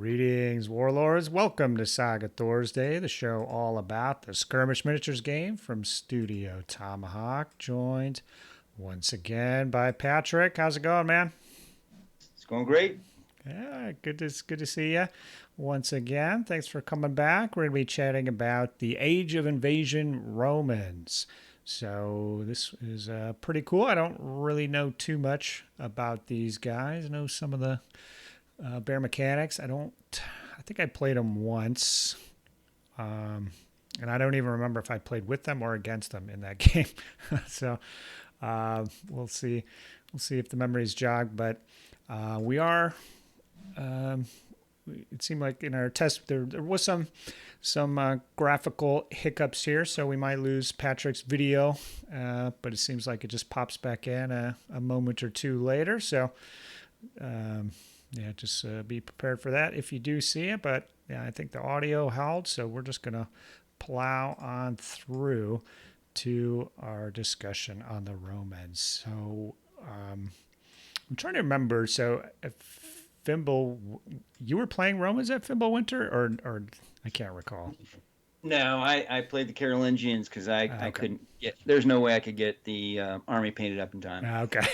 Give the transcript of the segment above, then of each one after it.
Greetings, Warlords. Welcome to Saga Thursday, the show all about the skirmish miniatures game from Studio Tomahawk. Joined once again by Patrick. How's it going, man? It's going great. Yeah, good to see you once again. Thanks for coming back. We're going to be chatting about the Age of Invasion Romans. So this is pretty cool. I don't really know too much about these guys. I know some of the bear mechanics. I think I played them once, and I don't even remember if I played with them or against them in that game. So we'll see. We'll see if the memories jog. But we are. Um, it seemed like in our test there was some graphical hiccups here, so we might lose Patrick's video. But it seems like it just pops back in a moment or two later. So. Yeah, just be prepared for that if you do see it. But yeah, I think the audio held, so we're just going to plow on through to our discussion on the Romans. So I'm trying to remember. So, if Fimble, you were playing Romans at Fimble Winter, or I can't recall. No, I played the Carolingians because I Okay. couldn't get. There's no way I could get the army painted up in time. Okay.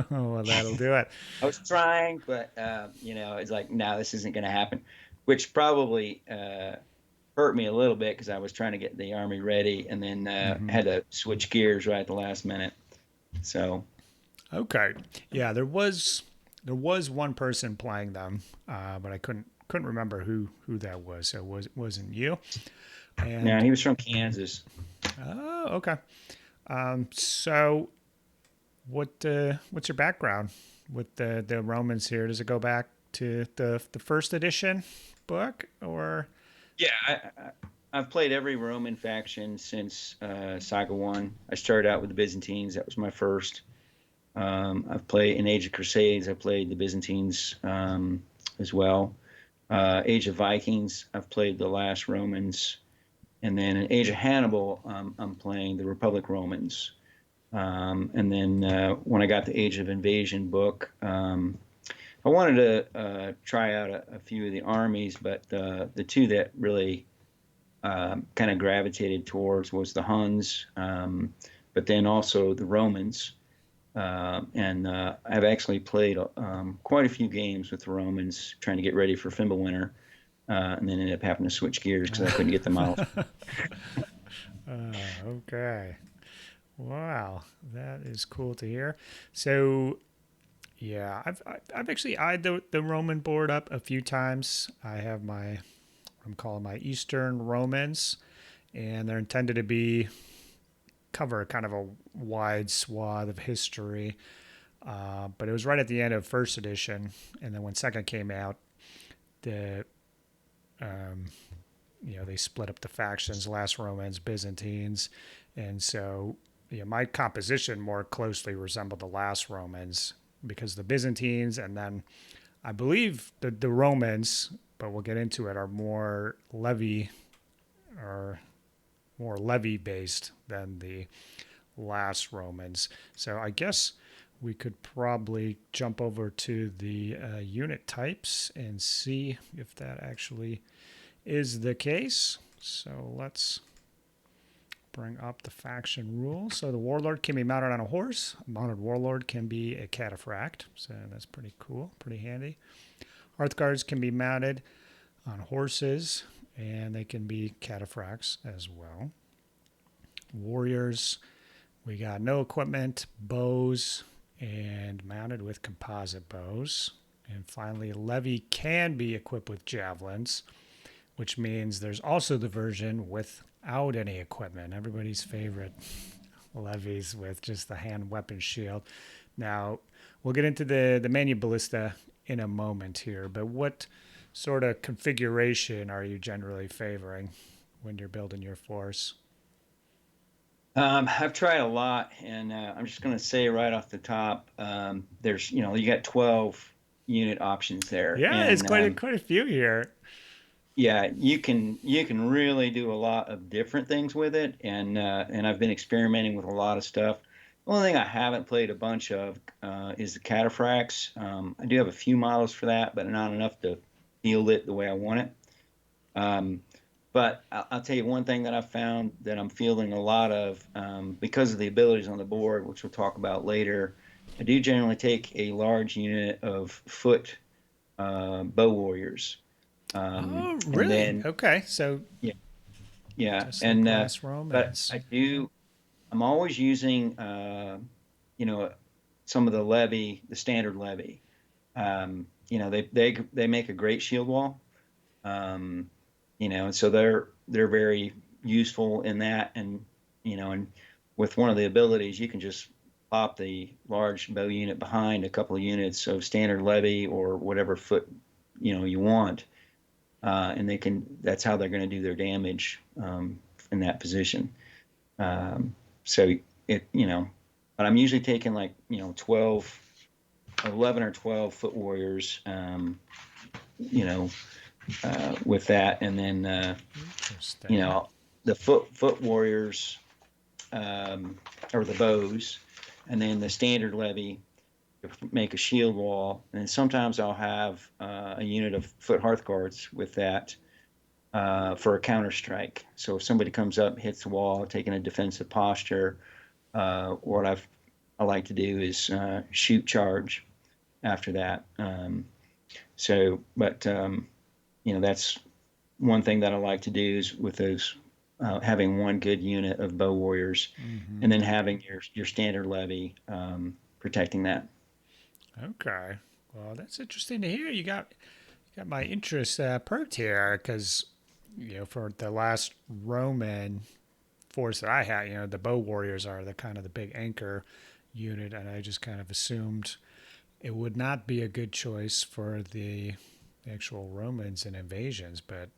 Well, that'll do it. I was trying, but it's like, no, this isn't going to happen, which probably hurt me a little bit because I was trying to get the army ready and then Hmm. had to switch gears right at the last minute. So Okay. Yeah, there was one person playing them, but I couldn't remember who that was. So it wasn't you. now And he was from Kansas. oh, okay. So what's your background with the Romans here? Does it go back to the first edition book or? Yeah, I've played every Roman faction since Saga 1. I started out with the Byzantines. That was my first. I've played in Age of Crusades. I played the Byzantines as well. Age of Vikings. I've played the last Romans, and then in Age of Hannibal, I'm playing the Republic Romans. And then when I got the Age of Invasion book, I wanted to try out a few of the armies, but the two that really kind of gravitated towards was the Huns, but then also the Romans. And I've actually played quite a few games with the Romans, trying to get ready for Fimbulwinter, and then ended up having to switch gears because I couldn't get the models. Okay. Wow, that is cool to hear. So yeah, I've actually eyed the Roman board up a few times. I have I'm calling my Eastern Romans, and they're intended to be cover kind of a wide swath of history. But it was right at the end of first edition, and then when second came out, the um, they split up the factions: last Romans, Byzantines, and so my composition more closely resembled the last Romans because the Byzantines and then I believe the Romans, but we'll get into it, are or more levy based than the last Romans. So I guess we could probably jump over to the unit types and see if that actually is the case. So let's bring up the faction rules. So the warlord can be mounted on a horse. A mounted warlord can be a cataphract. So that's pretty cool, pretty handy. Hearthguards can be mounted on horses, and they can be cataphracts as well. Warriors, we got no equipment, bows, and mounted with composite bows. And finally, levy can be equipped with javelins, which means there's also the version without any equipment. Everybody's favorite levies with just the hand weapon shield. Now, we'll get into the Manu Ballista in a moment here, but what sort of configuration are you generally favoring when you're building your force? I've tried a lot, and I'm just going to say right off the top, there's you got 12 unit options there, Yeah, it's and quite a few here. yeah, you can really do a lot of different things with it, and I've been experimenting with a lot of stuff. The only thing I haven't played a bunch of is the cataphracts. I do have a few models for that, but not enough to field it the way I want it. But I'll tell you one thing that I found that I'm fielding a lot of, because of the abilities on the board, which we'll talk about later. I do generally take a large unit of foot bow warriors. Oh, And really? then, Okay. So yeah, yeah. just like And, glass but Romans. I'm always using, you know, some of the levy, the standard levy. They make a great shield wall. Um, and so they're very useful in that. And, and with one of the abilities, you can just pop the large bow unit behind a couple of units of standard levy or whatever foot, you want. And that's how they're going to do their damage, in that position. So but I'm usually taking like, 11 or 12 foot warriors, you know, with that. And then, Interesting. the foot warriors, or the bows, and then the standard levy to make a shield wall. And sometimes I'll have a unit of foot hearth guards with that, for a counter strike. So if somebody comes up, hits the wall, taking a defensive posture, what I like to do is shoot charge after that. That's one thing that I like to do is with those, having one good unit of bow warriors, and then having your standard levy, protecting that. Okay. Well, that's interesting to hear. You got my interest perked here because, for the last Roman force that I had, the bow warriors are the kind of the big anchor unit, and I just kind of assumed it would not be a good choice for the actual Romans and invasions. But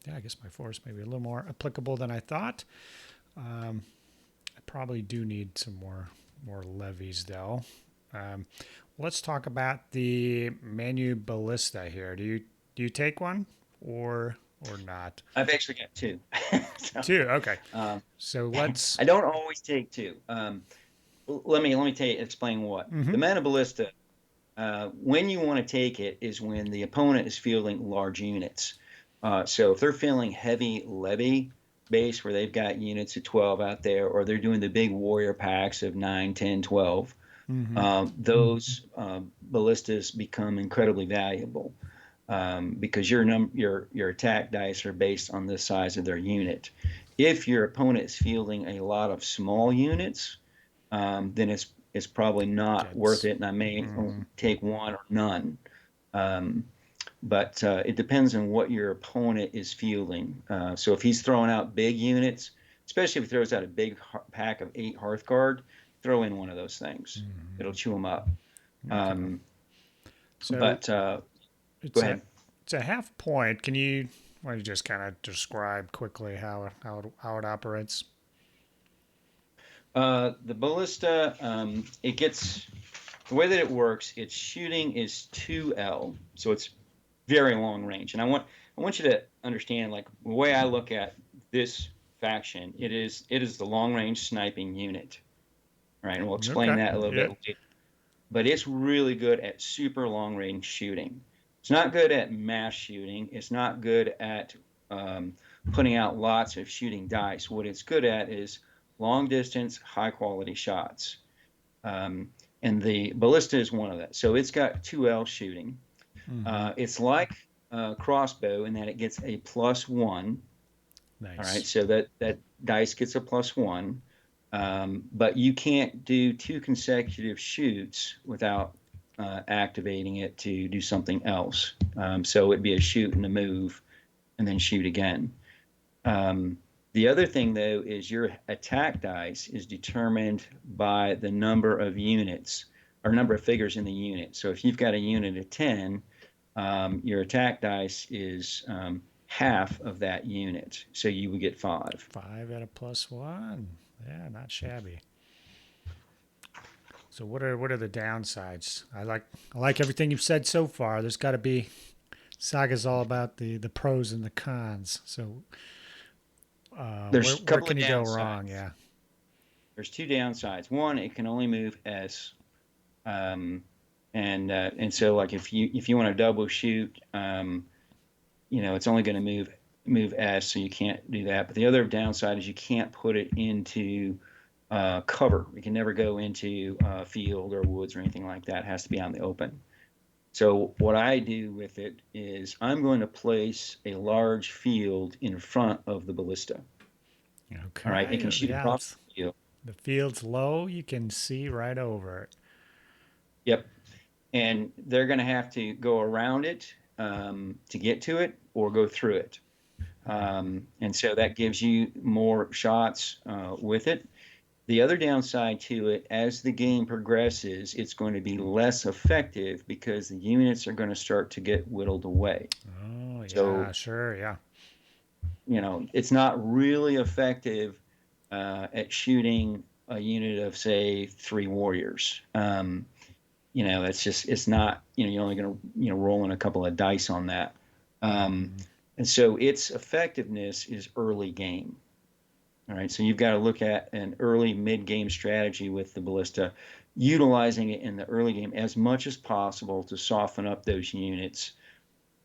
yeah, I guess my force may be a little more applicable than I thought. I probably do need some more levies though. Um, let's talk about the Manu Ballista here. Do you take one or not? I've actually got two. So, Two. Okay. um, So let's. I don't always take two. Let me explain what Mm-hmm. the mana ballista. When you want to take it is when the opponent is fielding large units. So if they're feeling heavy levy base where they've got units of 12 out there, or they're doing the big warrior packs of 9, 10, 12, Mm-hmm. those ballistas become incredibly valuable, because your attack dice are based on the size of their unit. If your opponent is fielding a lot of small units, then it's probably not worth Gets. it, and I may Mm-hmm. take one or none. Um, but it depends on what your opponent is fielding. So if he's throwing out big units, especially if he throws out a big pack of 8 Hearthguard, throw in one of those things. It'll chew them up. Okay. Um, So but Go it's a ahead. it's a half point. Why don't you just kind of describe quickly how it operates? The ballista, it gets the way that it works. Its shooting is 2L, so it's very long range. And I want you to understand, like the way I look at this faction, it is the long range sniping unit, right? And we'll explain Okay. that a little bit Yeah. later. But it's really good at super long range shooting. It's not good at mass shooting. It's not good at, putting out lots of shooting dice. What it's good at is long distance, high quality shots. Um, and the ballista is one of that. So it's got 2L shooting. Mm-hmm. It's like a crossbow in that it gets a +1. All right, Nice. so that dice gets a +1. But you can't do 2 consecutive shoots without activating it to do something else. So it'd be a shoot and a move, and then shoot again. The other thing, though, is your attack dice is determined by the number of units or number of figures in the unit. So if you've got a unit of 10, your attack dice is, half of that unit. So you would get 5. 5 at a +1. Yeah, not shabby. So what are the downsides? I like everything you've said so far. There's got to be Saga's all about the pros and the cons. So where There's a where couple of can you go wrong? downsides. Yeah. There's 2 downsides. One, it can only move S. Um, And so like if you want to double shoot, it's only going to move S, so you can't do that. But the other downside is you can't put it into cover. You can never go into field or woods or anything like that. It has to be out in the open. So what I do with it is I'm going to place a large field in front of the ballista. All right, it Okay. can shoot Yeah. across the field. The field's low. You can see right over it. Yep, and they're going to have to go around it to get to it or go through it. And so that gives you more shots with it. The other downside to it, as the game progresses, it's going to be less effective because the units are going to start to get whittled away. Oh, So, yeah, sure. Yeah. it's not really effective at shooting a unit of, say, 3 warriors. It's not, you're only going to, roll in a couple of dice on that. And so its effectiveness is early game. All right, so you've got to look at an early mid-game strategy with the ballista, utilizing it in the early game as much as possible to soften up those units.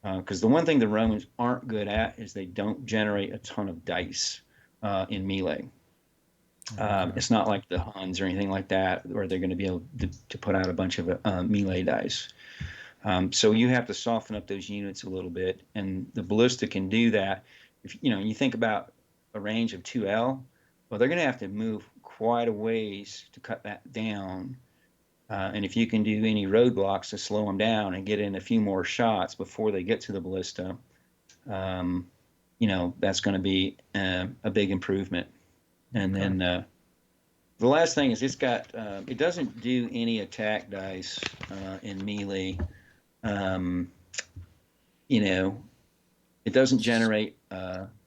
Because the one thing the Romans aren't good at is they don't generate a ton of dice in melee. It's not like the Huns or anything like that, where they're going to be able to put out a bunch of melee dice. So you have to soften up those units a little bit, and the ballista can do that. If you think about a range of 2L, well, they're going to have to move quite a ways to cut that down. And if you can do any roadblocks to slow them down and get in a few more shots before they get to the ballista, that's going to be a big improvement. And then the last thing is it doesn't do any attack dice in melee. It doesn't generate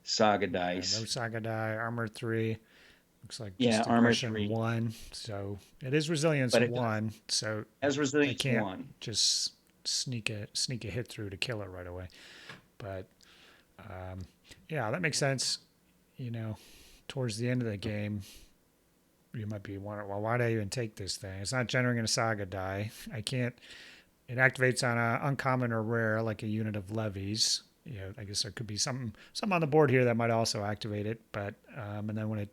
Saga dice. No Saga die, armor 3. Looks like just Armor aggression 3. 1. So it is resilience But it 1. So has they resilience can't 1. just sneak a hit through to kill it right away. But yeah, that makes sense. Towards the end of the game, you might be wondering, well, why did I even take this thing? It's not generating a Saga die. I can't. It activates on a uncommon or rare, like a unit of levies. I guess there could be some on the board here that might also activate it. But and then when it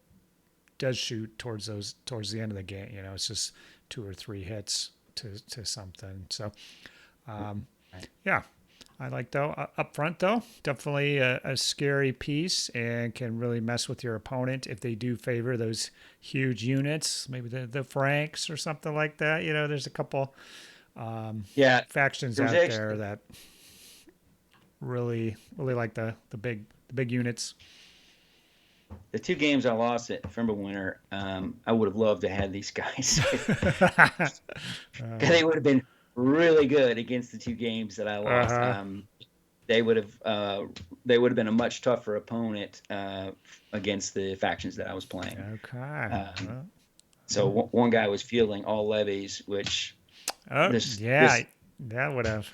does shoot towards the end of the game, it's just 2 or 3 hits to something. So yeah, I like up front though, definitely a scary piece and can really mess with your opponent if they do favor those huge units, maybe the Franks or something like that. There's a couple factions out there that really like the big units. The 2 games I lost at Fimbulwinter, I would have loved to have these guys. They would have been really good against the 2 games that I lost. They would have been a much tougher opponent against the factions that I was playing. Okay. So one guy was fielding all levies, which that would have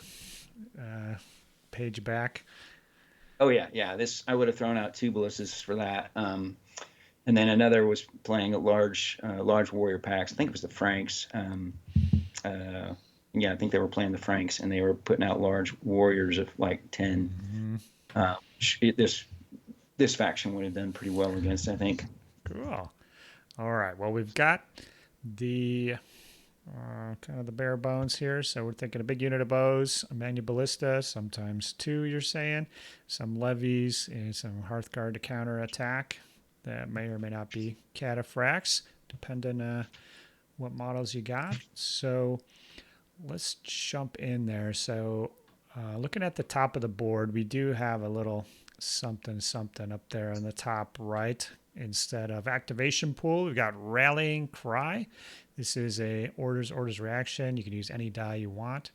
page back. Oh yeah. I would have thrown out 2 ballistas for that. And then another was playing a large warrior packs. I think it was the Franks. I think they were playing the Franks, and they were putting out large warriors of like 10. This faction would have done pretty well against, I think. Cool. All right. Well, we've got the kind of the bare bones here. So we're thinking a big unit of bows, a Manu Ballista, sometimes 2, you're saying, some levies, and some Hearthguard to counter attack. That may or may not be cataphracts, depending on what models you got. So let's jump in there. So looking at the top of the board, we do have a little something up there on the top right. Instead of activation pool, we've got rallying cry. This is a orders reaction. You can use any die you want,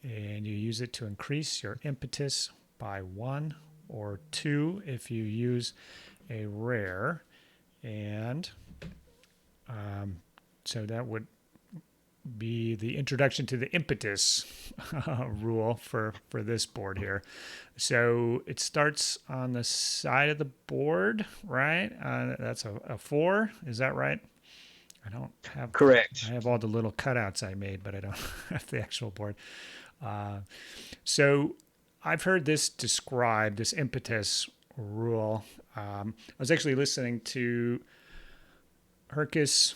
and you use it to increase your impetus by 1 or 2 if you use a rare. And so that would be the introduction to the impetus rule for this board here. So it starts on the side of the board, right? That's a 4. Is that right? I don't have. I Correct. have all the little cutouts I made, but I don't have the actual board. Uh, so I've heard this described, this impetus rule. I was actually listening to Hercus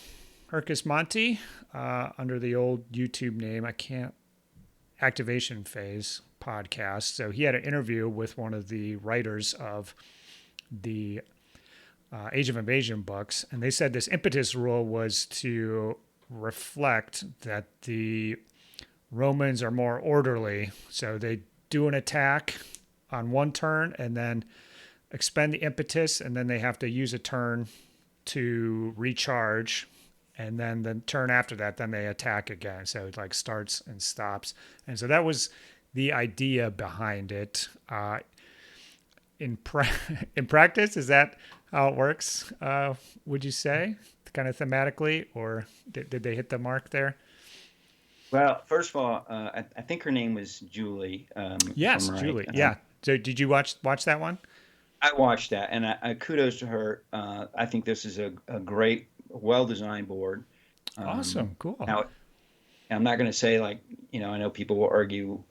Monty under the old YouTube name. I can't Activation Phase podcast. So he had an interview with one of the writers of the Age of Invasion books, and they said this impetus rule was to reflect that the Romans are more orderly. So they do an attack on one turn and then expend the impetus, and then they have to use a turn to recharge. And then the turn after that, then they attack again. So it like starts and stops. And so that was the idea behind it. In in practice, is that how it works? Would you say, kind of thematically, or did they hit the mark there? Well, first of all, I think her name was Julie, if Yes, I'm right. Julie. Yeah. So did you watch that one? I watched that, and I kudos to her. I think this is a great, well-designed board. Awesome. Cool. Now, I'm not going to say like, I know people will argue,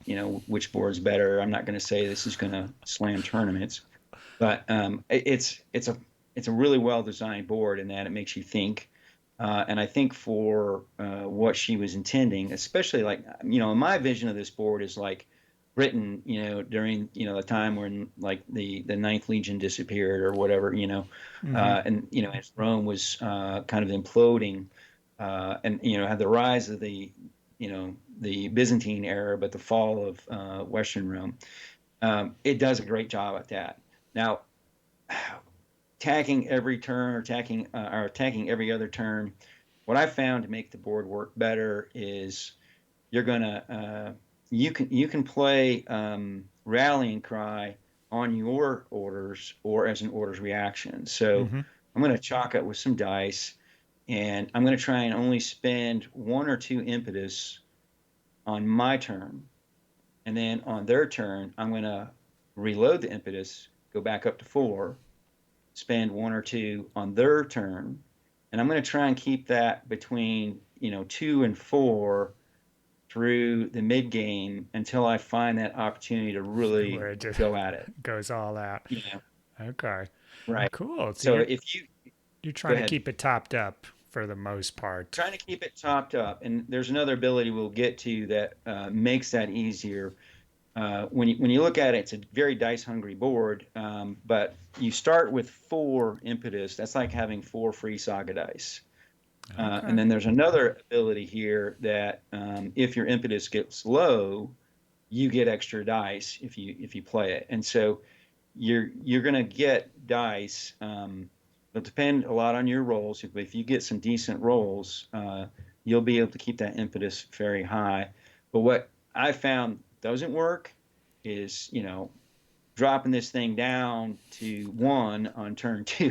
which board's better. I'm not going to say this is going to slam tournaments, but it's a really well-designed board in that it makes you think. And I think for what she was intending, especially like, my vision of this board is like written, during, the time when like the Ninth Legion disappeared or whatever, and, as Rome was kind of imploding, and, had the rise of the Byzantine era, but the fall of Western Rome. It does a great job at that. Now, attacking every turn or attacking every other turn, what I found to make the board work better is you're gonna you can play rallying cry on your orders or as an orders reaction. So Mm-hmm. I'm gonna chalk it with some dice, and I'm gonna try and only spend one or two impetus on my turn, and then on their turn I'm gonna reload the impetus, go back up to 4, spend one or two on their turn, and I'm going to try and keep that between 2 and 4 through the mid game until I find that opportunity to really Where it just go at it. goes all out. You know, Okay. right? Cool. So So if you you're go trying to ahead, keep it topped up for the most part. trying to keep it topped up, and there's another ability we'll get to that makes that easier. When you look at it, it's a very dice hungry board, but you start with 4 impetus. That's like having 4 free Saga dice. And Okay. then there's another ability here that if your impetus gets low, you get extra dice if you play it. And so you're going to get dice. It'll depend a lot on your rolls. If you get some decent rolls, you'll be able to keep that impetus very high. But what I found doesn't work is, dropping this thing down to 1 on turn 2.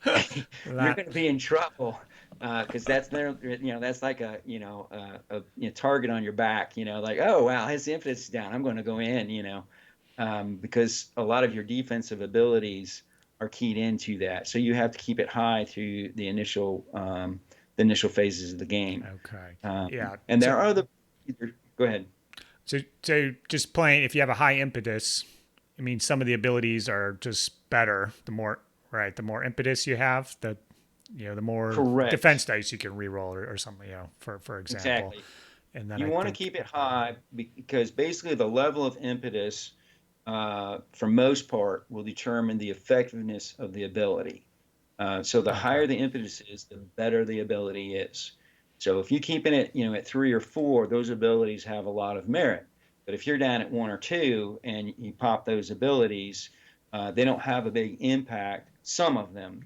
You're That going to be in trouble because that's like a target on your back. Like, oh wow, his impetus is down. I'm going to go in. Because a lot of your defensive abilities are keyed into that. So you have to keep it high through the initial phases of the game. okay. Um, Yeah. and So there are go ahead. so just playing if you have a high impetus, I mean some of the abilities are just better the more right, the more impetus you have, the more defense Correct. dice you can reroll or something, for example. Exactly. And then You I want to think keep it high because basically the level of impetus, for most part, will determine the effectiveness of the ability. So the okay. higher the impetus is, the better the ability is. So if you keep it, at 3 or 4, those abilities have a lot of merit. But if you're down at 1 or 2 and you pop those abilities, they don't have a big impact. Some of them,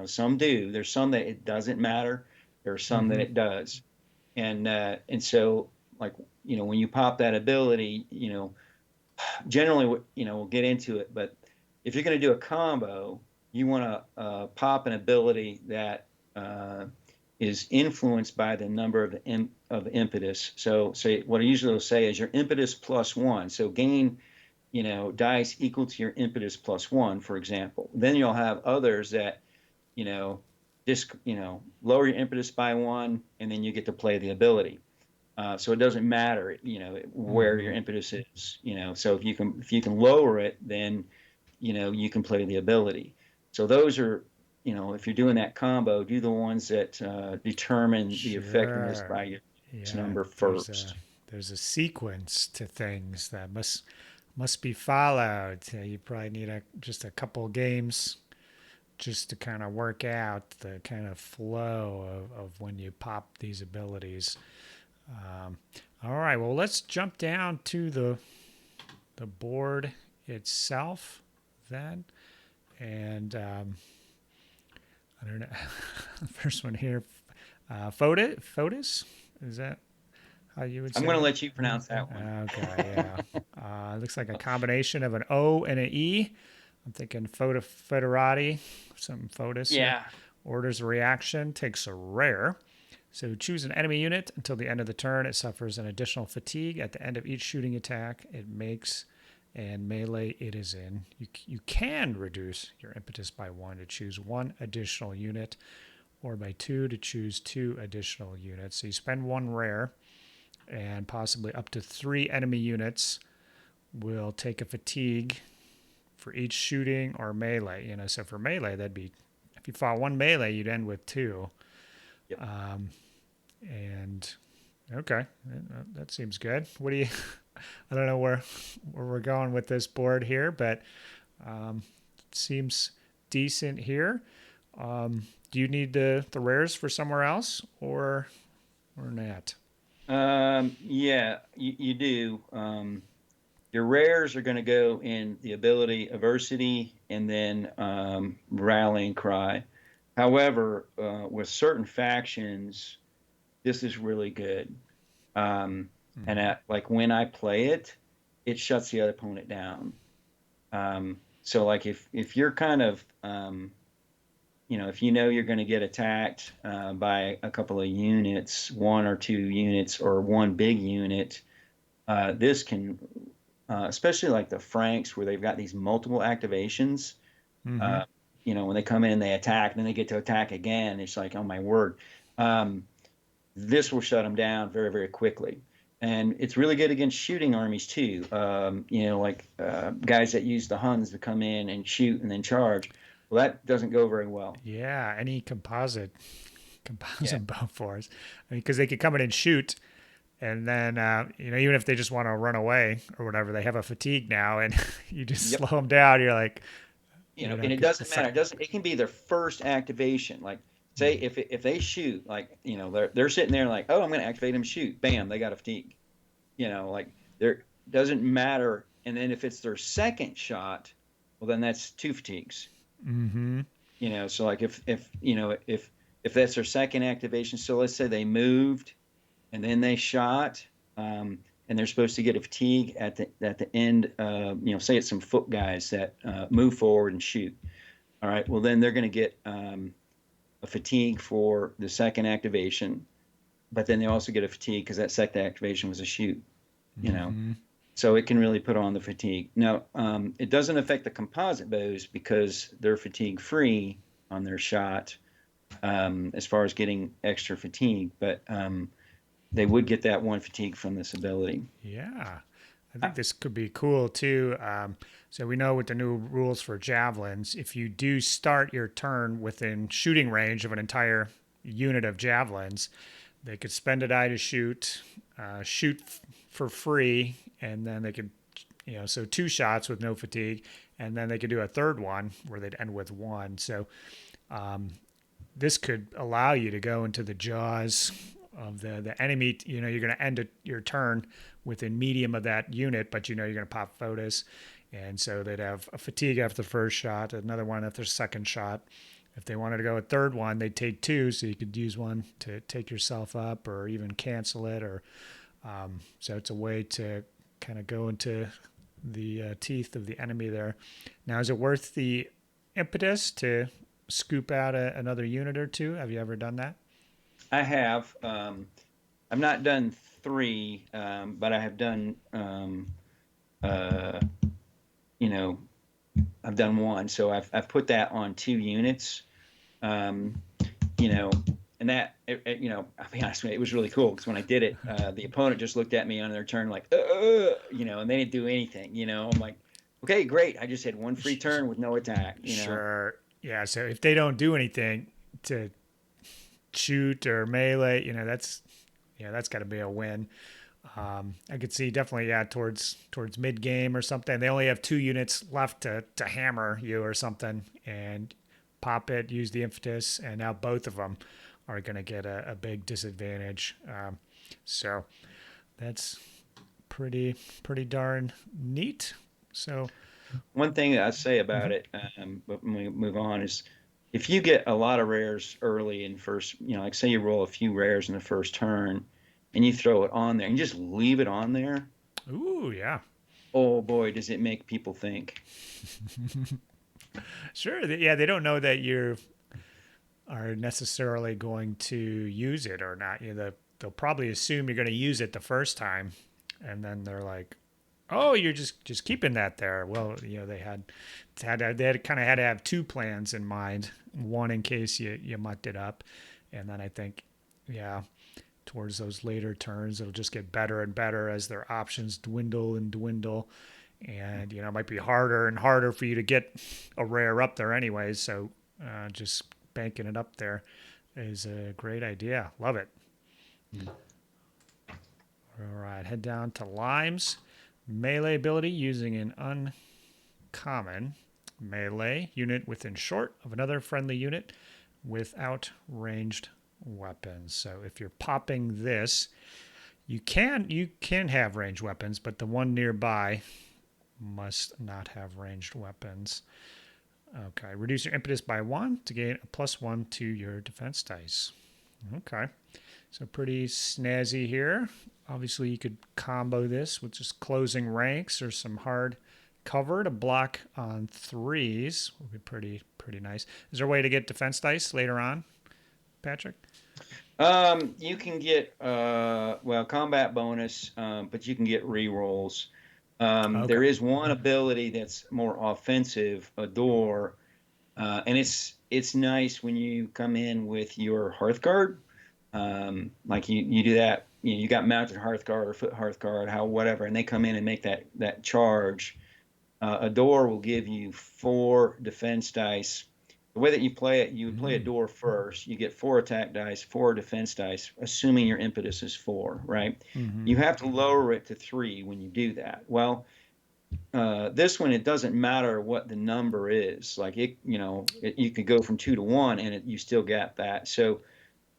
some do. There's some that it doesn't matter. There are some that Mm-hmm. it does. And so like, when you pop that ability, generally, we'll get into it, but if you're going to do a combo, you want to pop an ability that is influenced by the number of impetus. So what I usually will say is your impetus plus 1. So gain, dice equal to your impetus plus 1, for example. Then you'll have others that, you know, just, lower your impetus by 1, and then you get to play the ability. So it doesn't matter, where your impetus is, so if you can lower it, then, you can play the ability. So those are, if you're doing that combo, do the ones that determine the effectiveness Sure. by your Yeah, number first. there's a sequence to things that must be followed. You probably need just a couple of games just to kind of work out the kind of flow of when you pop these abilities. Um, all right, well, let's jump down to the board itself then, and I don't know. First one here, Fotis. Is that how you would I'm say going to it? let you pronounce that one. Okay, yeah. Looks like a combination of an O and an E. I'm thinking Foderati, some Fotis here. Yeah. Orders a reaction, takes a rare. So choose an enemy unit until the end of the turn. It suffers an additional fatigue at the end of each shooting attack it makes and melee it is in. You can reduce your impetus by 1 to choose 1 additional unit, or by 2 to choose 2 additional units. So you spend 1 rare, and possibly up to 3 enemy units will take a fatigue for each shooting or melee. So for melee, that'd be, if you fought 1 melee, you'd end with 2. Yep. And okay, that seems good. What do you? I don't know where we're going with this board here, but it seems decent here. Do you need the rares for somewhere else or not? Yeah, you do. Your rares are going to go in the ability adversity and then rallying cry. However, with certain factions, this is really good. And like when I play it, it shuts the other opponent down. So like if you're kind of if you're going to get attacked by a couple of units, 1 or 2 units, or 1 big unit, this can, especially like the Franks where they've got these multiple activations. Mm-hmm. Uh, when they come in, they attack, and then they get to attack again. It's like, oh my word. This will shut them down very, very quickly. And it's really good against shooting armies too. Like guys that use the Huns to come in and shoot and then charge. Well, that doesn't go very well. Yeah, any composite Yeah. bow force. I mean, because they could come in and shoot, and then even if they just want to run away or whatever, they have a fatigue now, and you just Yep. slow them down. You're like, And it doesn't matter. It can be their first activation. Like, say if they shoot, like, they're sitting there like, oh, I'm going to activate them, shoot, bam, they got a fatigue. Like there doesn't matter. And then if it's their second shot, well, then that's 2 fatigues. Mm-hmm. So like if that's their second activation, so let's say they moved and then they shot, and they're supposed to get a fatigue at the end. Say it's some foot guys that move forward and shoot. All right, well then they're going to get a fatigue for the second activation, but then they also get a fatigue because that second activation was a shoot. Mm-hmm. So it can really put on the fatigue. Now, it doesn't affect the composite bows because they're fatigue free on their shot, as far as getting extra fatigue, but they would get that 1 fatigue from this ability. Yeah, I think this could be cool too. So we know with the new rules for javelins, if you do start your turn within shooting range of an entire unit of javelins, they could spend a die to shoot, for free, and then they could, so 2 shots with no fatigue, and then they could do a third one where they'd end with 1. So this could allow you to go into the jaws of the enemy. You're going to end your turn within medium of that unit, but you're going to pop photos. And so they'd have a fatigue after the first shot, another one after the second shot. If they wanted to go a third one, they'd take 2, so you could use 1 to take yourself up or even cancel it. Or so it's a way to kind of go into the teeth of the enemy there. Now, is it worth the impetus to scoop out another unit or 2? Have you ever done that? I have. I've not done 3, but I have done. Uh, I've done 1, so I've put that on 2 units. you know, and that, you know, I'll be honest with you, it was really cool because when I did it, the opponent just looked at me on their turn like, you know, and they didn't do anything. You know, I'm like, okay, great. I just had one free turn with no attack. You know. Sure. Yeah. So if they don't do anything to shoot or melee, you know, that's got to be a win. I could see definitely, yeah, towards mid game or something. They only have 2 units left to hammer you or something, and pop it, use the impetus, and now both of them are going to get a big disadvantage. So that's pretty darn neat. So One thing I say about it, but when we move on, is if you get a lot of rares early in first, you know, like say you roll a few rares in the first turn, and you throw it on there and just leave it on there. ooh, yeah. Oh boy, does it make people think. Sure. Yeah, they don't know that you are necessarily going to use it or not. You know, they'll probably assume you're going to use it the first time, and then they're like, "Oh, you're just keeping that there." Well, you know, they had kind of had to have two plans in mind. One in case you mucked it up, and then I think, yeah, towards those later turns, it'll just get better and better as their options dwindle and dwindle. And, you know, it might be harder and harder for you to get a rare up there anyways. So just banking it up there is a great idea. Love it. All right, head down to Limes. Melee ability using an uncommon melee unit within short of another friendly unit without ranged weapons. So if you're popping this, you can have ranged weapons, but the one nearby must not have ranged weapons. Okay, reduce your impetus by 1 to gain a +1 to your defense dice. Okay, so pretty snazzy here. Obviously, you could combo this with just closing ranks or some hard cover to block on 3s. Would be pretty nice. Is there a way to get defense dice later on, Patrick? You can get well, combat bonus, but you can get rerolls. Okay. There is one ability that's more offensive, a door, and it's nice when you come in with your Hearthguard. Like you do that, you know, you got mounted Hearthguard or foot Hearthguard, how whatever, and they come in and make that charge. A door will give you 4 defense dice. The way that you play it, you would play a door first. You get 4 attack dice, 4 defense dice, assuming your impetus is 4, right? Mm-hmm. You have to lower it to 3 when you do that. Well, this one, it doesn't matter what the number is. Like it, you know, you could go from 2 to 1, and you still got that. So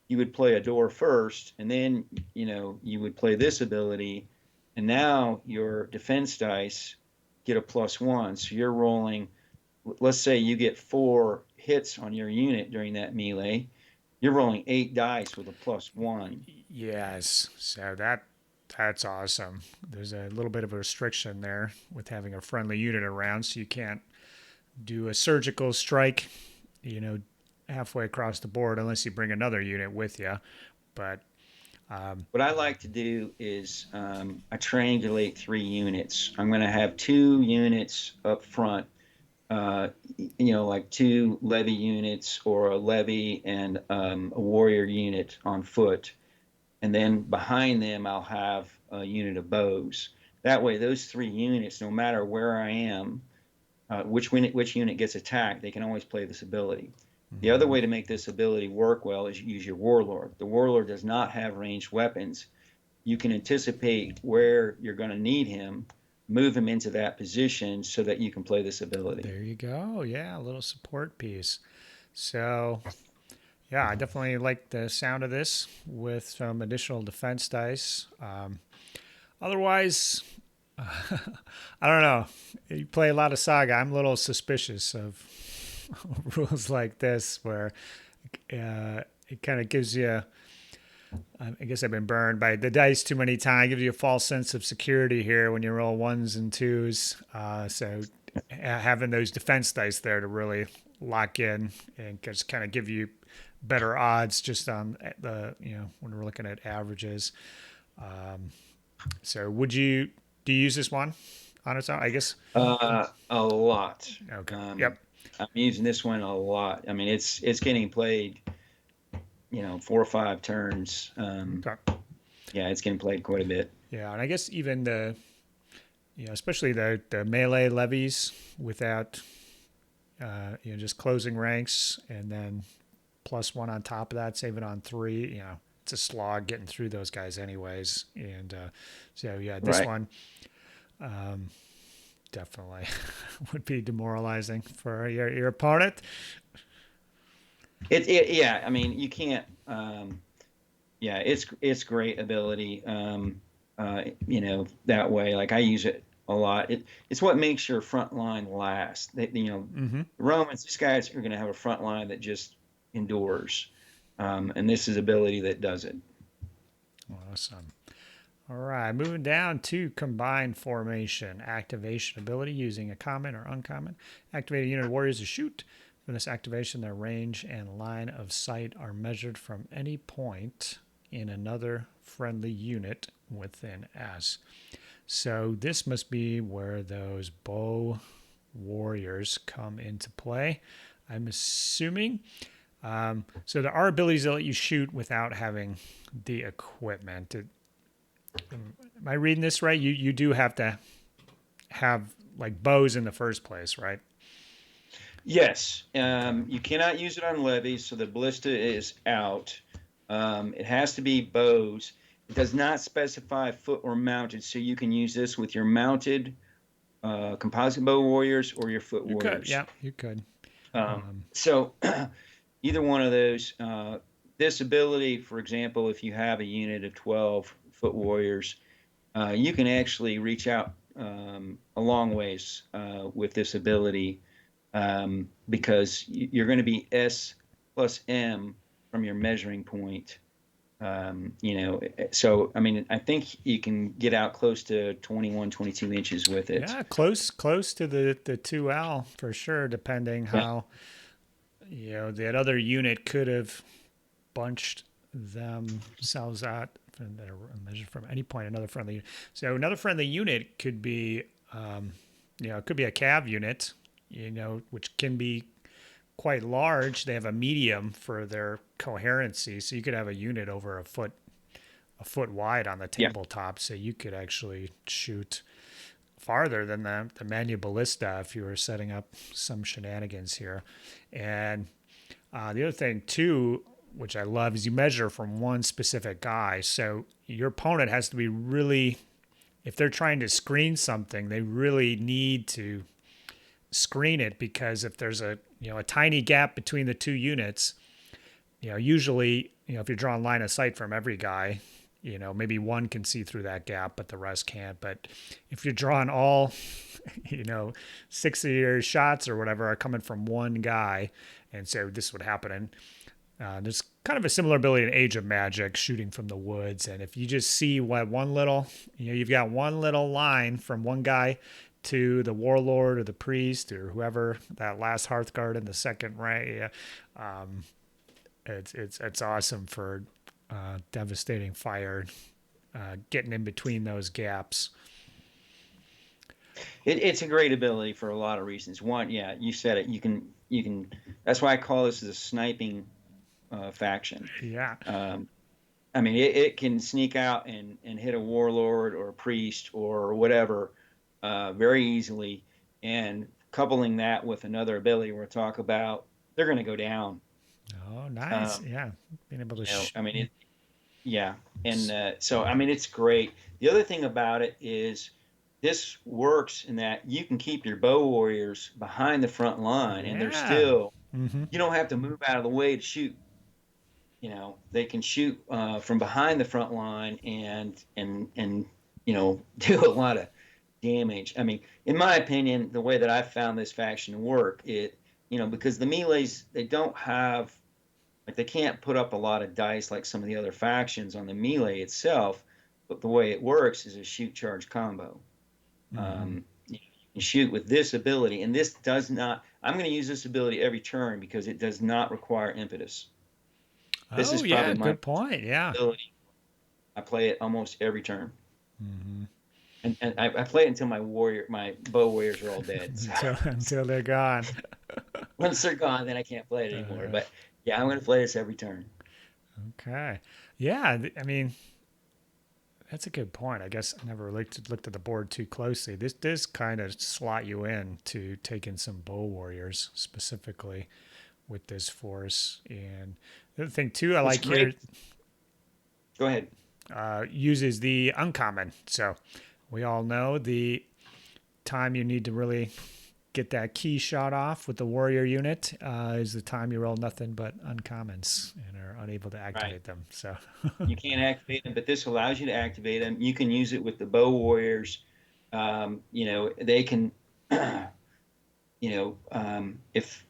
you would play a door first, and then you know you would play this ability, and now your defense dice get a +1. So you're rolling. Let's say you get 4 hits on your unit during that melee. You're rolling 8 dice with a +1. Yes. So that's awesome. There's a little bit of a restriction there with having a friendly unit around, so you can't do a surgical strike, you know, halfway across the board unless you bring another unit with you. But what I like to do is I triangulate 3 units. I'm going to have 2 units up front, you know, like 2 levy units or a levy and a warrior unit on foot. And then behind them, I'll have a unit of bows. That way, those 3 units, no matter where I am, which unit gets attacked, they can always play this ability. The other way to make this ability work well is you use your warlord. The warlord does not have ranged weapons. You can anticipate where you're going to need him, move him into that position so that you can play this ability. there you go. Yeah, a little support piece. So, yeah, I definitely like the sound of this with some additional defense dice. Otherwise, I don't know. You play a lot of Saga. I'm a little suspicious of rules like this where it kind of gives you, I guess I've been burned by the dice too many times. It gives you a false sense of security here when you roll 1s and 2s. So having those defense dice there to really lock in and just kind of give you better odds just on the, you know, when we're looking at averages. So do you use this one on its own, I guess? A lot. Okay. Yep. I'm using this one a lot. I mean, it's getting played 4 or 5 turns. Okay. Yeah, it's getting played quite a bit. Yeah, and I guess even especially the melee levies without, just closing ranks and then +1 on top of that, save it on 3. It's a slog getting through those guys anyways. And so yeah, this Right. one definitely would be demoralizing for your opponent. Yeah. I mean, you can't. Yeah, it's great ability. That way. Like I use it a lot. It's what makes your front line last. Mm-hmm. Romans, these guys are going to have a front line that just endures, and this is ability that does it. Awesome. All right, moving down to combined formation. Activation ability using a common or uncommon. Activated unit of warriors to shoot. From this activation, their range and line of sight are measured from any point in another friendly unit within S. So this must be where those bow warriors come into play, I'm assuming. So there are abilities that let you shoot without having the equipment. Am I reading this right? You do have to have like bows in the first place, right? Yes, you cannot use it on levies, so the ballista is out. It has to be bows. It does not specify foot or mounted, so you can use this with your mounted composite bow warriors or your foot You could, warriors. yeah, you could. So either one of those. This ability, for example, if you have a unit of 12 foot warriors, you can actually reach out a long ways with this ability because you're going to be S plus M from your measuring point. So I mean, I think you can get out close to 21, 22 inches with it. Yeah, close to the 2L for sure, depending Yeah. how that other unit could have bunched themselves out that are measured from any point another friendly unit. So another friendly unit could be it could be a cav unit, which can be quite large. They have a medium for their coherency, so you could have a unit over a foot wide on the tabletop, so you could actually shoot farther than the Manu Ballista if you were setting up some shenanigans here. And the other thing too, which I love, is you measure from one specific guy. So your opponent has to be really, if they're trying to screen something, they really need to screen it, because if there's a tiny gap between the two units, usually if you're drawing line of sight from every guy, maybe one can see through that gap, but the rest can't. But if you're drawing all, 6 of your shots or whatever are coming from one guy, and so this would happen in there's kind of a similar ability in Age of Magic, shooting from the woods. And if you just see what one little, you've got one little line from one guy to the warlord or the priest or whoever, that last Hearthguard in the second rank, it's awesome for devastating fire, getting in between those gaps. It's a great ability for a lot of reasons. One, yeah, you said it. You can. That's why I call this a sniping faction. Yeah. I mean, it can sneak out and hit a warlord or a priest or whatever very easily, and coupling that with another ability we'll talk about, they're going to go down. Oh, nice. Yeah, being able to. I mean, yeah, and so I mean, it's great. The other thing about it is this works in that you can keep your bow warriors behind the front line, and they're still. Mm-hmm. You don't have to move out of the way to shoot. They can shoot from behind the front line and do a lot of damage. I mean, in my opinion, the way that I found this faction to work, because the melees, they don't have, like, they can't put up a lot of dice like some of the other factions on the melee itself, but the way it works is a shoot charge combo. Mm-hmm. You can shoot with this ability, and this does not, I'm going to use this ability every turn because it does not require impetus. This is probably my good point. Yeah. ability. I play it almost every turn. Mm-hmm. And I play it until my bow warriors are all dead. So. until they're gone. Once they're gone, then I can't play it anymore. But yeah, I'm going to play this every turn. Okay. Yeah. I mean, that's a good point. I guess I never looked at the board too closely. This does kind of slot you in to take in some bow warriors specifically with this force. And the other thing too, I What's like here great? Go ahead. uses the uncommon. So we all know the time you need to really get that key shot off with the warrior unit is the time you roll nothing but uncommons and are unable to Right. activate them. So You can't activate them, but this allows you to activate them. You can use it with the bow warriors. They can, if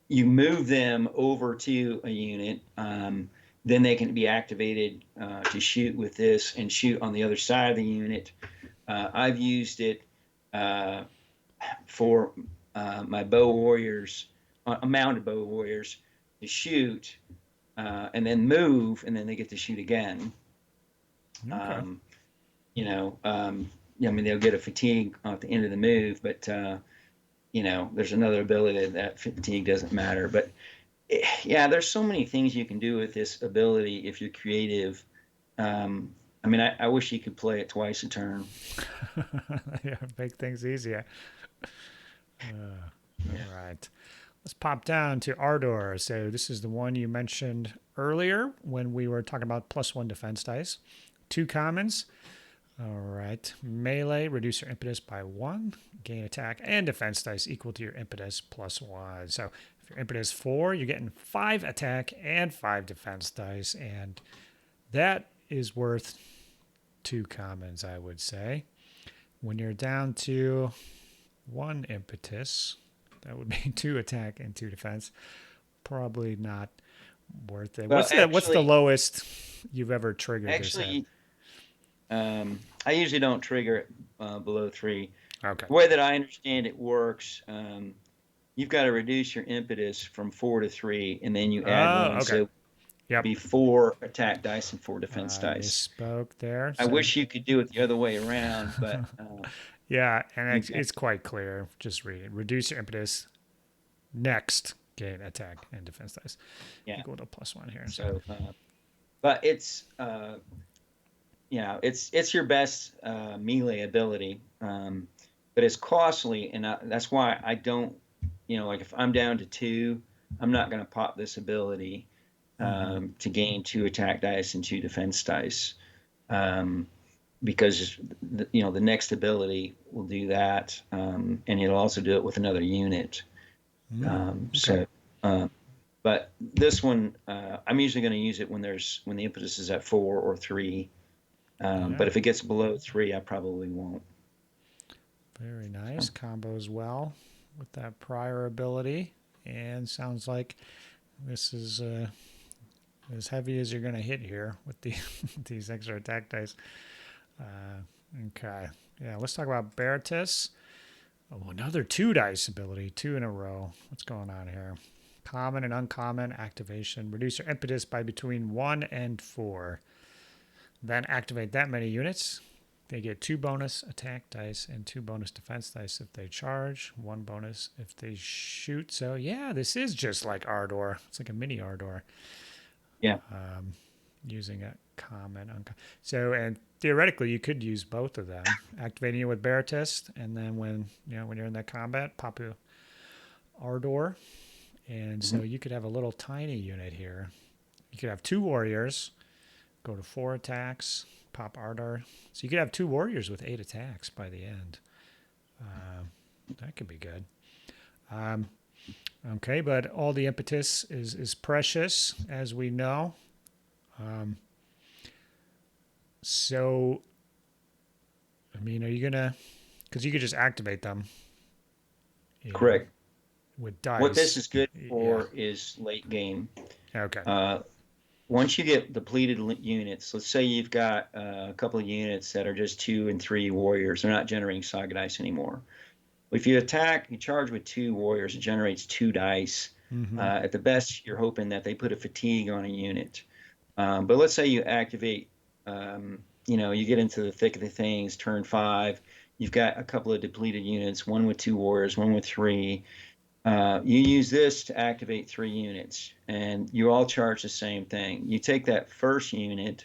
you move them over to a unit, then they can be activated to shoot with this and shoot on the other side of the unit. I've used it uh, for my bow warriors, mounted bow warriors, to shoot and then move, and then they get to shoot again. okay. Um, I mean, they'll get a fatigue at the end of the move, but there's another ability that fatigue doesn't matter. But yeah, there's so many things you can do with this ability if you're creative. I mean, I wish you could play it twice a turn. Yeah, make things easier. Yeah. All right. Let's pop down to Ardor. So this is the one you mentioned earlier when we were talking about +1 defense dice. 2 commons. All right. Melee, reduce your impetus by 1. Gain attack and defense dice equal to your impetus +1. So if your impetus 4, you're getting 5 attack and 5 defense dice. And that is worth 2 commons, I would say. When you're down to 1 impetus, that would be 2 attack and 2 defense. Probably not worth it. Well, What's the lowest you've ever triggered this at? actually, I usually don't trigger it below 3. Okay. The way that I understand it works, you've got to reduce your impetus from 4 to 3, and then you add Oh, 1. okay. So Yep. be 4 attack dice and 4 defense I dice. misspoke there. I So wish you could do it the other way around, but yeah, and you've got, it's quite clear. Just read it. Reduce your impetus. Next, gain attack and defense dice yeah. equal to +1 here. So, but it's it's your best melee ability, but it's costly, and that's why I don't, like if I'm down to 2, I'm not going to pop this ability to gain 2 attack dice and 2 defense dice, because the next ability will do that, and it'll also do it with another unit. Okay. But this one, I'm usually going to use it when the impetus is at 4 or 3. Yeah. But if it gets below 3, I probably won't. Very nice. Combos well with that prior ability. And sounds like this is as heavy as you're going to hit here with these extra attack dice. Okay. Yeah, let's talk about Bertus. Oh, another 2 dice ability, 2 in a row. What's going on here? Common and uncommon activation. Reduce your impetus by between 1 and 4. Then activate that many units. They get 2 bonus attack dice and 2 bonus defense dice if they charge, 1 bonus if they shoot. So yeah, this is just like Ardor. It's like a mini Ardor. Yeah. Using a common, uncommon. So, and theoretically, you could use both of them, activating it with Bertus, and then when you're in that combat, pop a Ardor, and so you could have a little tiny unit here. You could have 2 warriors, go to 4 attacks, pop Ardor. So you could have 2 warriors with 8 attacks by the end. That could be good. Okay, but all the impetus is precious, as we know. So, I mean, are you gonna? Because you could just activate them. Correct. With dice. What this is good for is late game. Okay. Once you get depleted units, let's say you've got a couple of units that are just 2 and 3 warriors. They're not generating saga dice anymore. If you charge with 2 warriors, it generates 2 dice. At the best, you're hoping that they put a fatigue on a unit. But let's say you activate, you get into the thick of the things, turn 5. You've got a couple of depleted units, one with 2 warriors, one with 3. You use this to activate 3 units, and you all charge the same thing. You take that first unit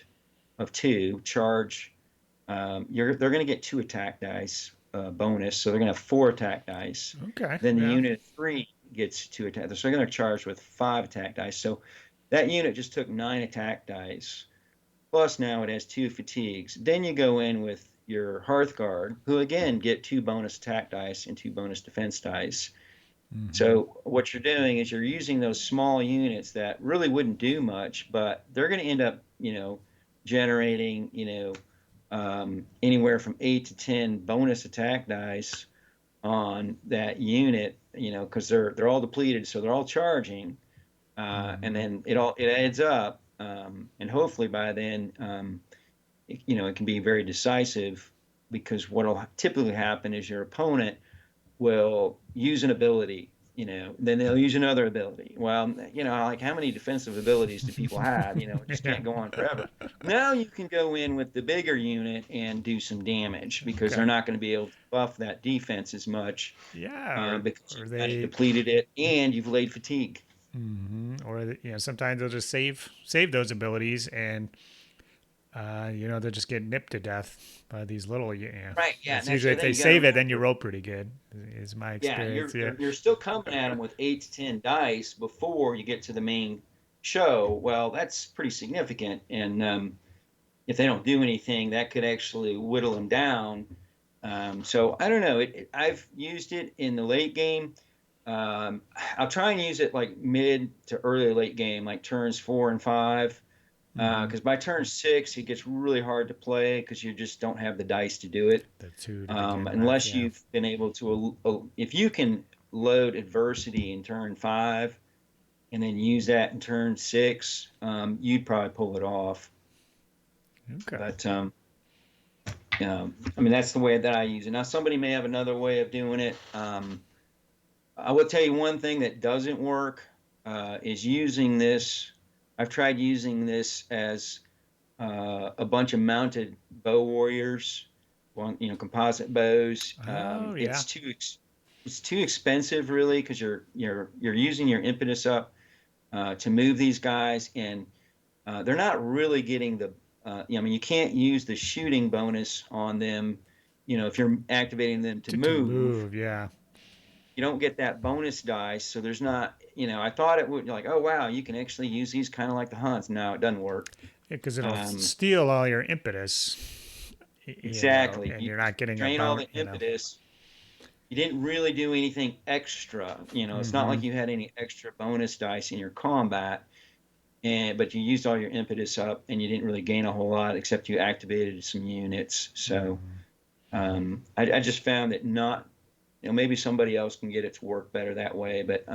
of 2, charge. They're going to get 2 attack dice bonus, so they're going to have 4 attack dice. Okay. Then the Yeah. unit 3 gets 2 attack. So they're going to charge with 5 attack dice. So that unit just took 9 attack dice. Plus now it has 2 fatigues. Then you go in with your Hearthguard, who again get 2 bonus attack dice and 2 bonus defense dice. So what you're doing is you're using those small units that really wouldn't do much, but they're going to end up, generating, anywhere from 8 to 10 bonus attack dice on that unit, because they're all depleted, so they're all charging, and then it adds up, and hopefully by then, it can be very decisive, because what'll typically happen is your opponent will use an ability, then they'll use another ability. Well, like how many defensive abilities do people have? It just Yeah. can't go on forever. Now you can go in with the bigger unit and do some damage, because Okay. they're not going to be able to buff that defense as much, Yeah. because Or you've kind of they. depleted it and you've laid fatigue. Or sometimes they'll just save those abilities, and they'll just get nipped to death by these little. Right. Yeah. It's And that's the usually if other thing they you got to save it, then you remember. roll pretty good. Is my Yeah, experience. Yeah. you're still coming at them with 8 to 10 dice before you get to the main show. Well, that's pretty significant, and if they don't do anything, that could actually whittle them down. So I don't know. I've used it in the late game. I'll try and use it like mid to early late game, like turns 4 and 5. Because by turn 6, it gets really hard to play because you just don't have the dice to do it. The two to begin with. Unless Yeah. you've been able to, if you can load adversity in turn 5 and then use that in turn 6, you'd probably pull it off. Okay. But I mean, that's the way that I use it. Now, somebody may have another way of doing it. I will tell you one thing that doesn't work is using this. I've tried using this as a bunch of mounted bow warriors, composite bows. Oh yeah. It's too expensive, really, because you're using your impetus up to move these guys, and they're not really getting the. I mean, you can't use the shooting bonus on them. If you're activating them to To move, move. Yeah. you don't get that bonus dice. So there's not. I thought it would, like, oh wow, you can actually use these kind of like the hunts. No, it doesn't work. Because it'll Um, steal all your impetus. exactly. And You you're not getting a drain all bone. the impetus. You didn't really do anything extra. It's not like you had any extra bonus dice in your combat, but you used all your impetus up, and you didn't really gain a whole lot except you activated some units. So I just found that not, maybe somebody else can get it to work better that way. But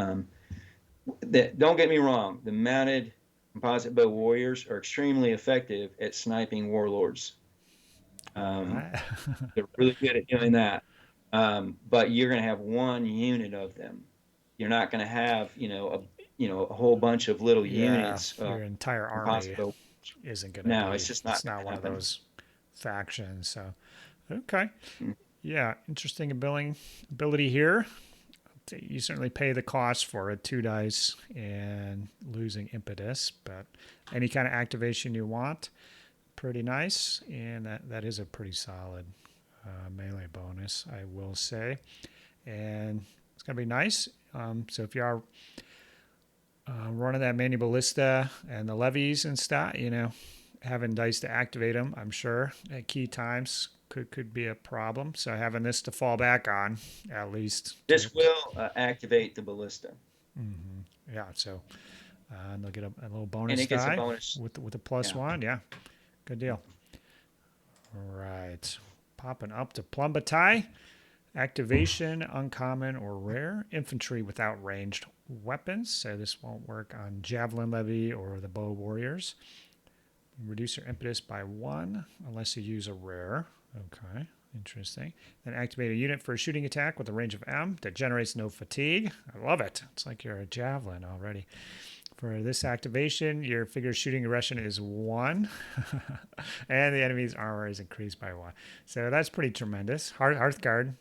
don't get me wrong, the mounted composite bow warriors are extremely effective at sniping warlords. Right. They're really good at doing that. But you're going to have one unit of them. You're not going to have, a whole bunch of little Yeah. units Your of entire army impossible. isn't going to No, be. it's just It's not going not to one of happen. those factions. So, okay. Mm. Yeah. Interesting ability here. You certainly pay the cost for it, 2 dice and losing impetus, but any kind of activation you want, pretty nice. And that is a pretty solid melee bonus, I will say. And it's going to be nice. So if you are running that mini ballista and the levies and stuff, having dice to activate them, I'm sure at key times could be a problem. So having this to fall back on, at least. This will activate the ballista. Yeah. So and they'll get a little And bonus it gets a die bonus. with a plus Yeah. one. Yeah. Good deal. All right. Popping up to Plumbers Tie. Activation, uncommon or rare. Infantry without ranged weapons. So this won't work on Javelin Levy or the Bow Warriors. Reduce your impetus by 1 unless you use a rare. Okay, interesting. Then activate a unit for a shooting attack with a range of M that generates no fatigue. I love it. It's like you're a Javelin already. For this activation, your figure's shooting aggression is 1, and the enemy's armor is increased by 1. So that's pretty tremendous. Hearthguard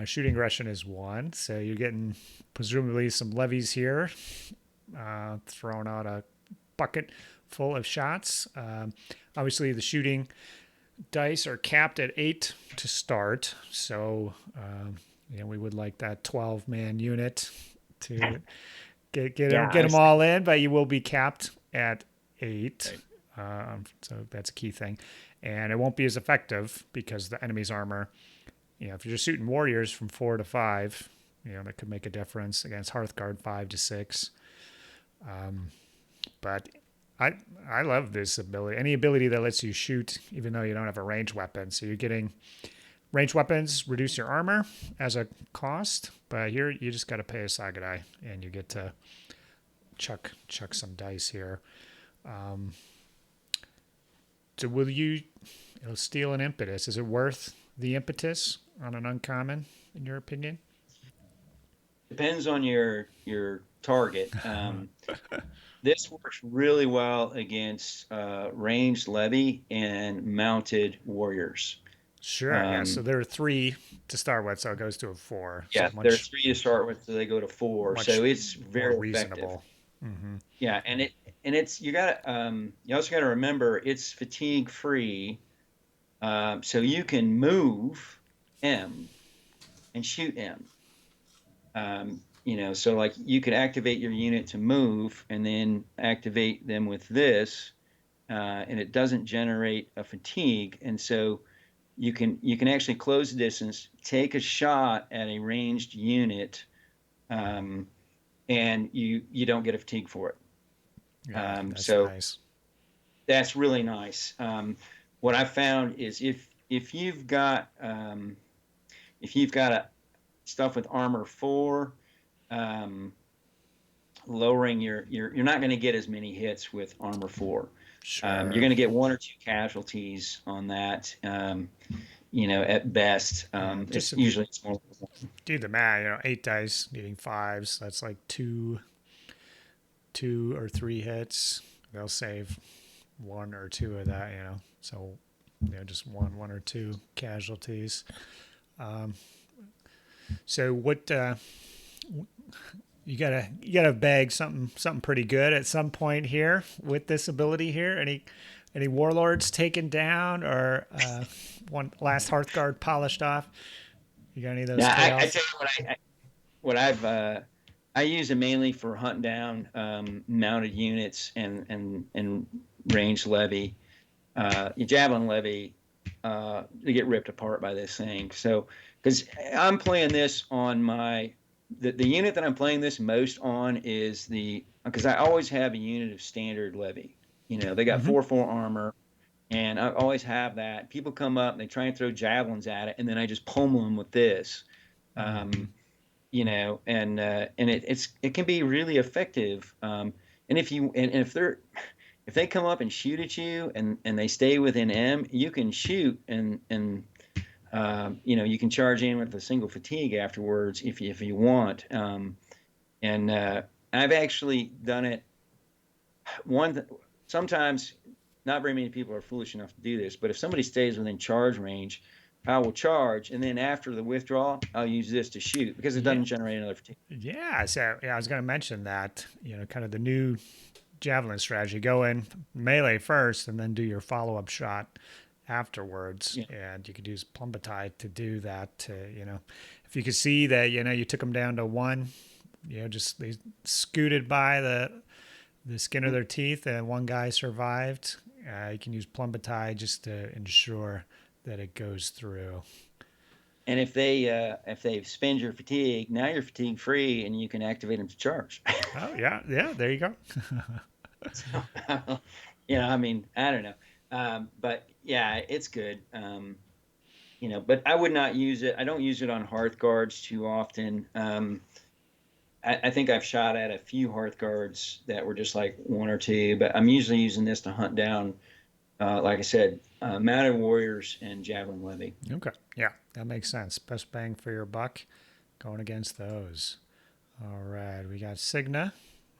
Shooting aggression is 1, so you're getting presumably some levies here. Throwing out a bucket full of shots. Obviously, the shooting dice are capped at 8 to start, so we would like that 12-man unit to get them all in, but you will be capped at 8. Right. So that's a key thing, and it won't be as effective because the enemy's armor. If you're just shooting warriors from 4 to 5, that could make a difference against Hearthguard 5 to 6. But I love this ability. Any ability that lets you shoot, even though you don't have a ranged weapon. So you're getting ranged weapons reduce your armor as a cost, but here you just got to pay a Saga die, and you get to chuck some dice here. So will you steal an impetus? Is it worth the impetus on an uncommon, in your opinion? Depends on your target. This works really well against ranged levy and mounted warriors. Sure. Yeah. So there are 3 to start with, so it goes to a 4. Yeah, so there are 3 to start with, so they go to 4. So it's very reasonable. Mm-hmm. Yeah, and it's you also got to remember it's fatigue free, so you can move M and shoot M. So like you could activate your unit to move and then activate them with this, and it doesn't generate a fatigue. And so you can actually close the distance, take a shot at a ranged unit, and you don't get a fatigue for it. Yeah, that's nice. That's really nice. What I found is if you've got stuff with armor 4, lowering you're not going to get as many hits with armor 4. Sure. You're going to get 1 or 2 casualties on that. At best, usually it's more. Do the math. 8 dice needing 5s. That's like 2 or 3 hits. They'll save 1 or 2 of that. So just 1 or 2 casualties. So what you gotta bag something pretty good at some point here with this ability here. Any warlords taken down or one last Hearthguard polished off? You got any of those? Yeah, I tell you what I use it mainly for hunting down mounted units and ranged levy. Your javelin levy, they get ripped apart by this thing. So because I'm playing this on the unit that I'm playing this most on is because I always have a unit of standard levy. They got 4/4 armor, and I always have that. People come up and they try and throw javelins at it, and then I just pummel them with this. And it can be really effective. And if they come up and shoot at you and they stay within M, you can shoot and you can charge in with a single fatigue afterwards if you want. I've actually done it. Sometimes not very many people are foolish enough to do this, but if somebody stays within charge range, I will charge, and then after the withdrawal, I'll use this to shoot because it doesn't generate another fatigue. Yeah, so I was going to mention that, kind of the new javelin strategy: go in melee first, and then do your follow-up shot afterwards. Yeah. And you could use Plumbers Tie to do that. If you could see that, you took them down to 1, just they scooted by the skin of their teeth, and 1 guy survived. You can use Plumbers Tie just to ensure that it goes through. And if they spend your fatigue, now you're fatigue free, and you can activate them to charge. Oh yeah, there you go. So, I don't know, but yeah, it's good. But I would not use it. I don't use it on Hearthguards too often. I think I've shot at a few Hearthguards that were just like 1 or 2, but I'm usually using this to hunt down, like I said, mounted warriors and javelin levy. Okay, yeah, that makes sense. Best bang for your buck going against those. All right, we got Cigna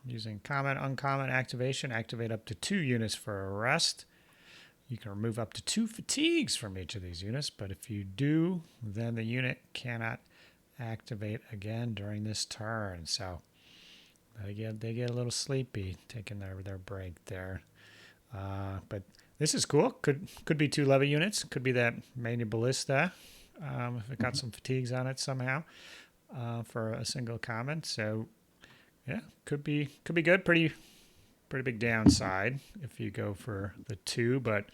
using common, uncommon activation. Activate up to 2 units for a rest. You can remove up to 2 fatigues from each of these units, but if you do, then the unit cannot activate again during this turn. So they get a little sleepy taking their break there. But this is cool. Could be 2 levy units. Could be that Mania Ballista if it got some fatigues on it somehow for a single common. So yeah, could be good. Pretty big downside if you go for the 2, but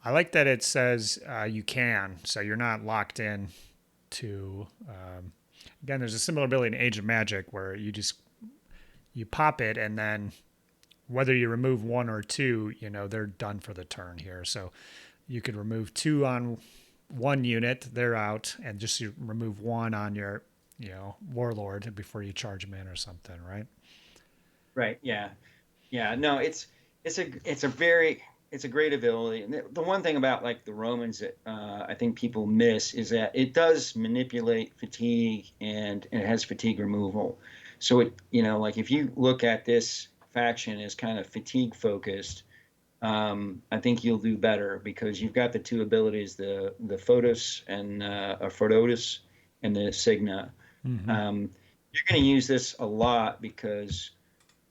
I like that it says you can, so you're not locked in to. Again, there's a similar ability in Age of Magic where you pop it, and then whether you remove 1 or 2, they're done for the turn here. So you could remove 2 on one unit, they're out, and just you remove 1 on your warlord before you charge them in or something, right? Right. Yeah. Yeah. No, it's a great ability. And the one thing about like the Romans that I think people miss is that it does manipulate fatigue, and it has fatigue removal. So like if you look at this faction as kind of fatigue focused, I think you'll do better because you've got the 2 abilities, the Photos and or Phototus and the Cigna. Mm-hmm. You're going to use this a lot because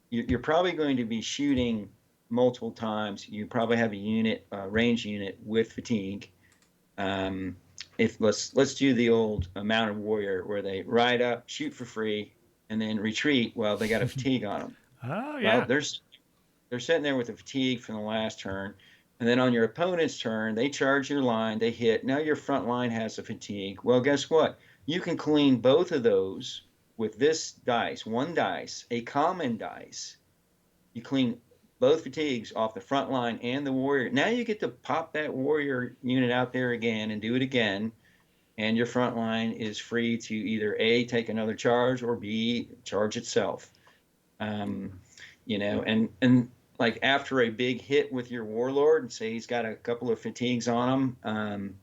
you're probably going to be shooting multiple times. You probably have a unit, range unit with fatigue. If let's do the old mounted warrior where they ride up, shoot for free, and then retreat. Well, they got a fatigue on them. Oh Well, yeah. they're sitting there with a fatigue from the last turn, and then on your opponent's turn, they charge your line, they hit. Now your front line has a fatigue. Well, guess what? You can clean both of those with this dice, one dice, a common dice. You clean both fatigues off the front line and the warrior. Now you get to pop that warrior unit out there again and do it again, and your front line is free to either A, take another charge, or B, charge itself. And like after a big hit with your warlord, say he's got a couple of fatigues on him,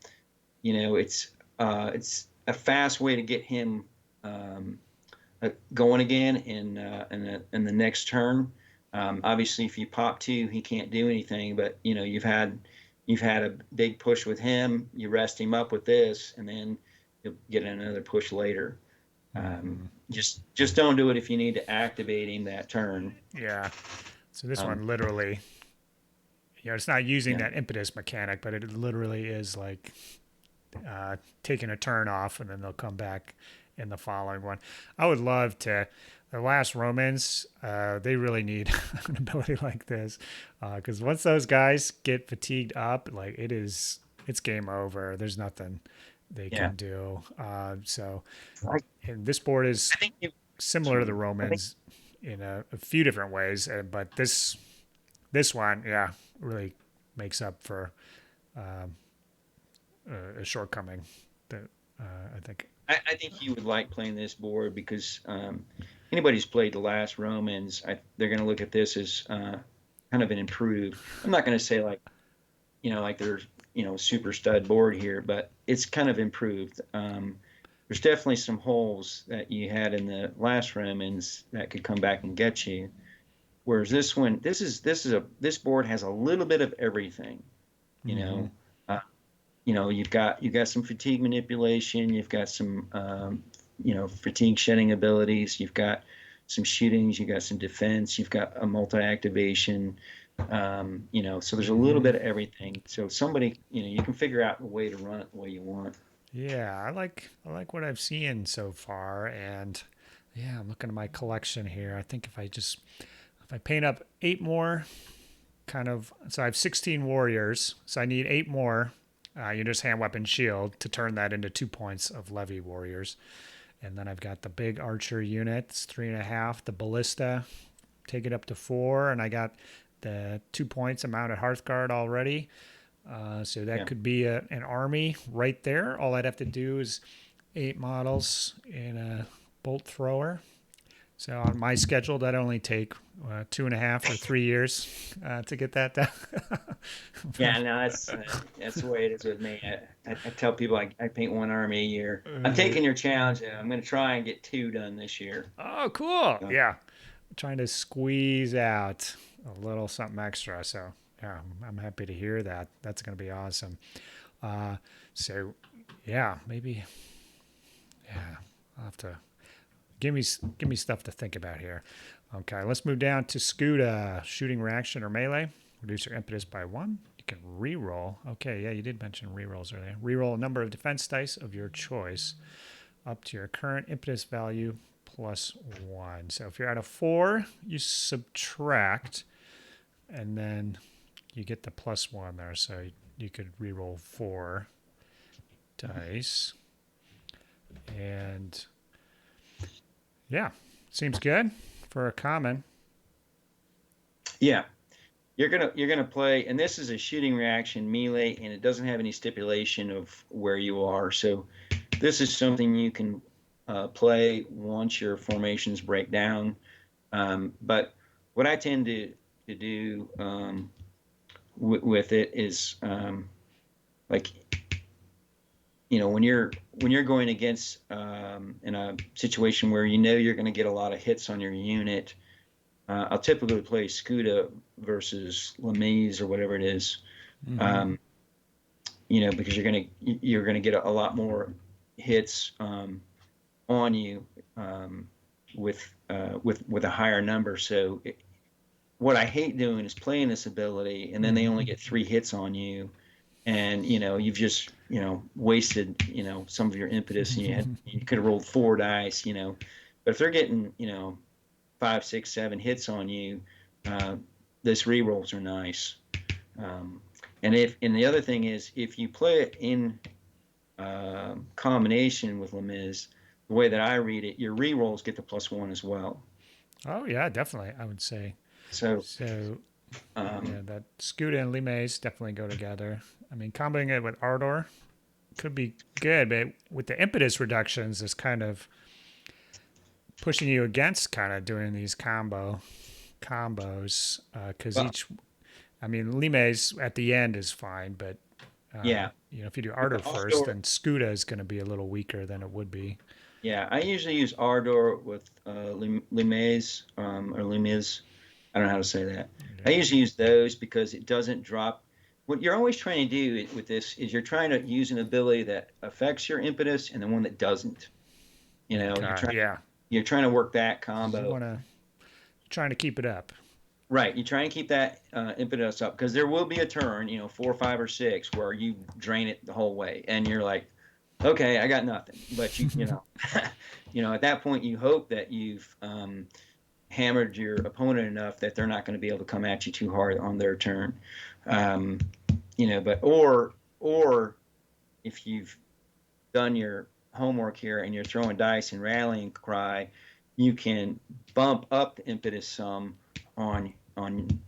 it's a fast way to get him going again in the next turn. Obviously, if you pop 2, he can't do anything. But you've had a big push with him. You rest him up with this, and then you'll get another push later. Just don't do it if you need to activate him that turn. Yeah. So this Um, one literally, it's not using yeah, that impetus mechanic, but it literally is like taking a turn off, and then they'll come back in the following one. I would love to. The last Romans, they really need an ability like this, because once those guys get fatigued up, like it's game over. There's nothing they yeah. can do. So, I, and this board is I think you. similar to Excuse the me. I think Romans in a few different ways, but this one, yeah, really makes up for um, a shortcome that I think. I think you would like playing this board because anybody who's played the last Romans, they're going to look at this as kind of an improved. I'm not going to say like there's super stud board here, but it's kind of improved. There's definitely some holes that you had in the last Romans that could come back and get you. Whereas this board has a little bit of everything. You Mm-hmm. know, uh, you've got some fatigue manipulation, you've got some fatigue shedding abilities, you've got some shootings, you've got some defense, you've got a multi-activation. So there's a little Mm-hmm. bit of everything. So somebody, you can figure out a way to run it the way you want. Yeah, I like what I've seen so far, and yeah, I'm looking at my collection here. I think if I paint up 8 more, kind of, so I have 16 warriors, so I need 8 more. You just hand weapon shield to turn that into 2 points of levy warriors, and then I've got the big archer unit, it's 3.5. The ballista, take it up to 4, and I got the 2 points of mounted Hearthguard already. So that Yeah. could be an army right there. All I'd have to do is 8 models in a bolt thrower. So on my schedule, that only take 2.5 or 3 years to get that done. Yeah, no, that's the way it is with me. I tell people I paint one army a year. I'm taking your challenge. I'm going to try and get 2 done this year. Oh, cool. So, Yeah. Trying to squeeze out a little something extra. So, yeah, I'm happy to hear that. That's going to be awesome. So, yeah, maybe Yeah, I'll have to give me stuff to think about here. Okay, let's move down to Scuda. Shooting reaction or melee. Reduce your impetus by 1. You can reroll. Okay, yeah, you did mention rerolls earlier. Reroll a number of defense dice of your choice up to your current impetus value plus 1. So if you're at a 4, you subtract, and then you get the plus 1 there. So you could reroll 4 dice. And yeah, seems good for a common. Yeah. You're gonna play, and this is a shooting reaction melee, and it doesn't have any stipulation of where you are. So this is something you can play once your formations break down. But what I tend to do with it is like, you know, when you're going against in a situation where you know you're going to get a lot of hits on your unit. I'll typically play Scuda versus Lemise or whatever it is, Mm-hmm. you know, because you're gonna get a lot more hits on you with a higher number. So what I hate doing is playing this ability, and then they only get 3 hits on you, and you know you've just wasted some of your impetus, and you could have rolled 4 dice, you know. But if they're getting 5, 6, 7 hits on you, those rerolls are nice. And the other thing is, if you play it in combination with Lemise, the way that I read it, your rerolls get the +1 as well. Oh yeah, definitely. I would say So yeah, that Scuda and Limes definitely go together. I mean, comboing it with Ardor could be good, but with the impetus reductions, it's kind of pushing you against kind of doing these combos because well, I mean, Limes at the end is fine, but yeah, if you do with Ardor the first, Ardor, then Scuda is going to be a little weaker than it would be. yeah, I usually use Ardor with Limes or Limes. I don't know how to say that. I Yeah. usually use those because it doesn't drop. What you're always trying to do with this is you're trying to use an ability that affects your impetus and the one that doesn't. You know, Okay. Yeah. you're trying to work that You combo. want to trying to keep it up. Right. You try and keep that impetus up because there will be a turn, 4, 5, or 6 where you drain it the whole way, and you're like, okay, I got nothing. But at that point, you hope that you've hammered your opponent enough that they're not going to be able to come at you too hard on their turn. Um, but or if you've done your homework here and you're throwing dice and rallying cry, you can bump up the impetus some on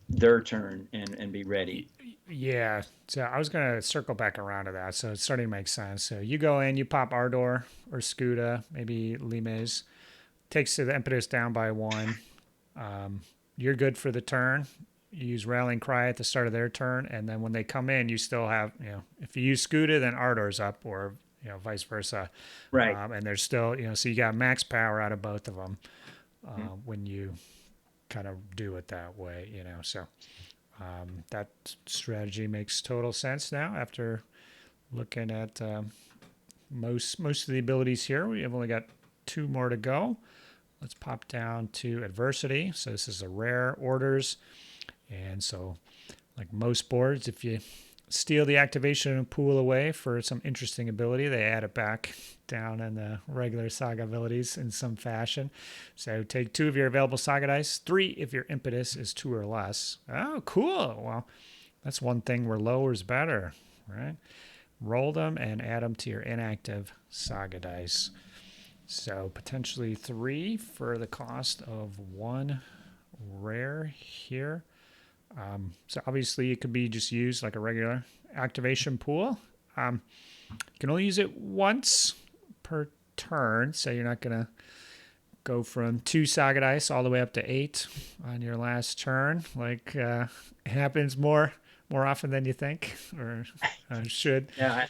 their turn and be ready. Yeah. So I was going to circle back around to that. So it's starting to make sense. So you go in, you pop Ardor or Scuda, maybe Limes, takes the impetus down by 1. You're good for the turn. You use Rallying Cry at the start of their turn, and then when they come in, you still have, if you use Scuda, then Ardor's up, or vice versa. Right. And there's still, so you got max power out of both of them when you kind of do it that way, So that strategy makes total sense now after looking at most of the abilities here. We have only got 2 more to go. Let's pop down to adversity. So this is a rare orders. And so like most boards, if you steal the activation pool away for some interesting ability, they add it back down in the regular Saga abilities in some fashion. So take 2 of your available Saga dice, 3 if your impetus is 2 or less. Oh, cool. Well, that's one thing where lower is better, right? Roll them and add them to your inactive Saga dice. So potentially 3 for the cost of 1 rare here. So obviously it could be just used like a regular activation pool. You can only use it once per turn, so you're not going to go from 2 Saga dice all the way up to 8 on your last turn. Like it happens more often than you think, or should. Yeah,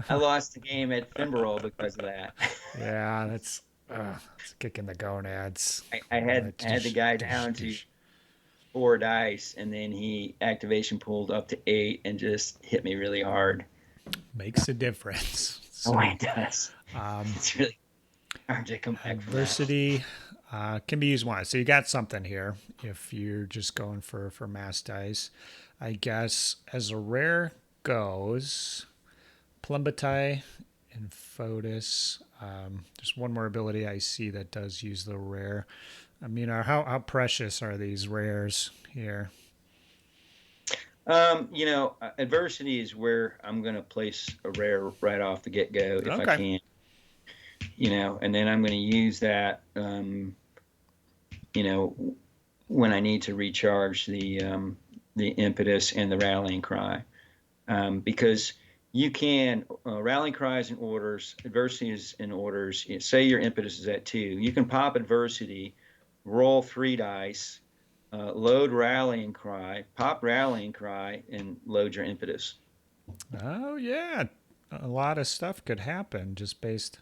I lost the game at Fimbrel because of that. Yeah, that's it's kicking the gonads. I had the guy down to 4 dice, and then he activation pulled up to 8 and just hit me really hard. Makes a difference. Oh, So, it does. It's really. to come back from that. Adversity can be used once. So you got something here if you're just going for mass dice. I guess as a rare goes, Plumbers Tie and Fotis. There's one more ability I see that does use the rare. I mean, how precious are these rares here? Adversity is where I'm going to place a rare right off the get-go if I Okay. can. And then I'm going to use that, when I need to recharge the impetus and the rallying cry, because you can rallying cries and orders, adversity is in orders. Say your impetus is at 2, you can pop adversity, roll 3 dice, load rallying cry, pop rallying cry, and load your impetus. Oh yeah, a lot of stuff could happen just based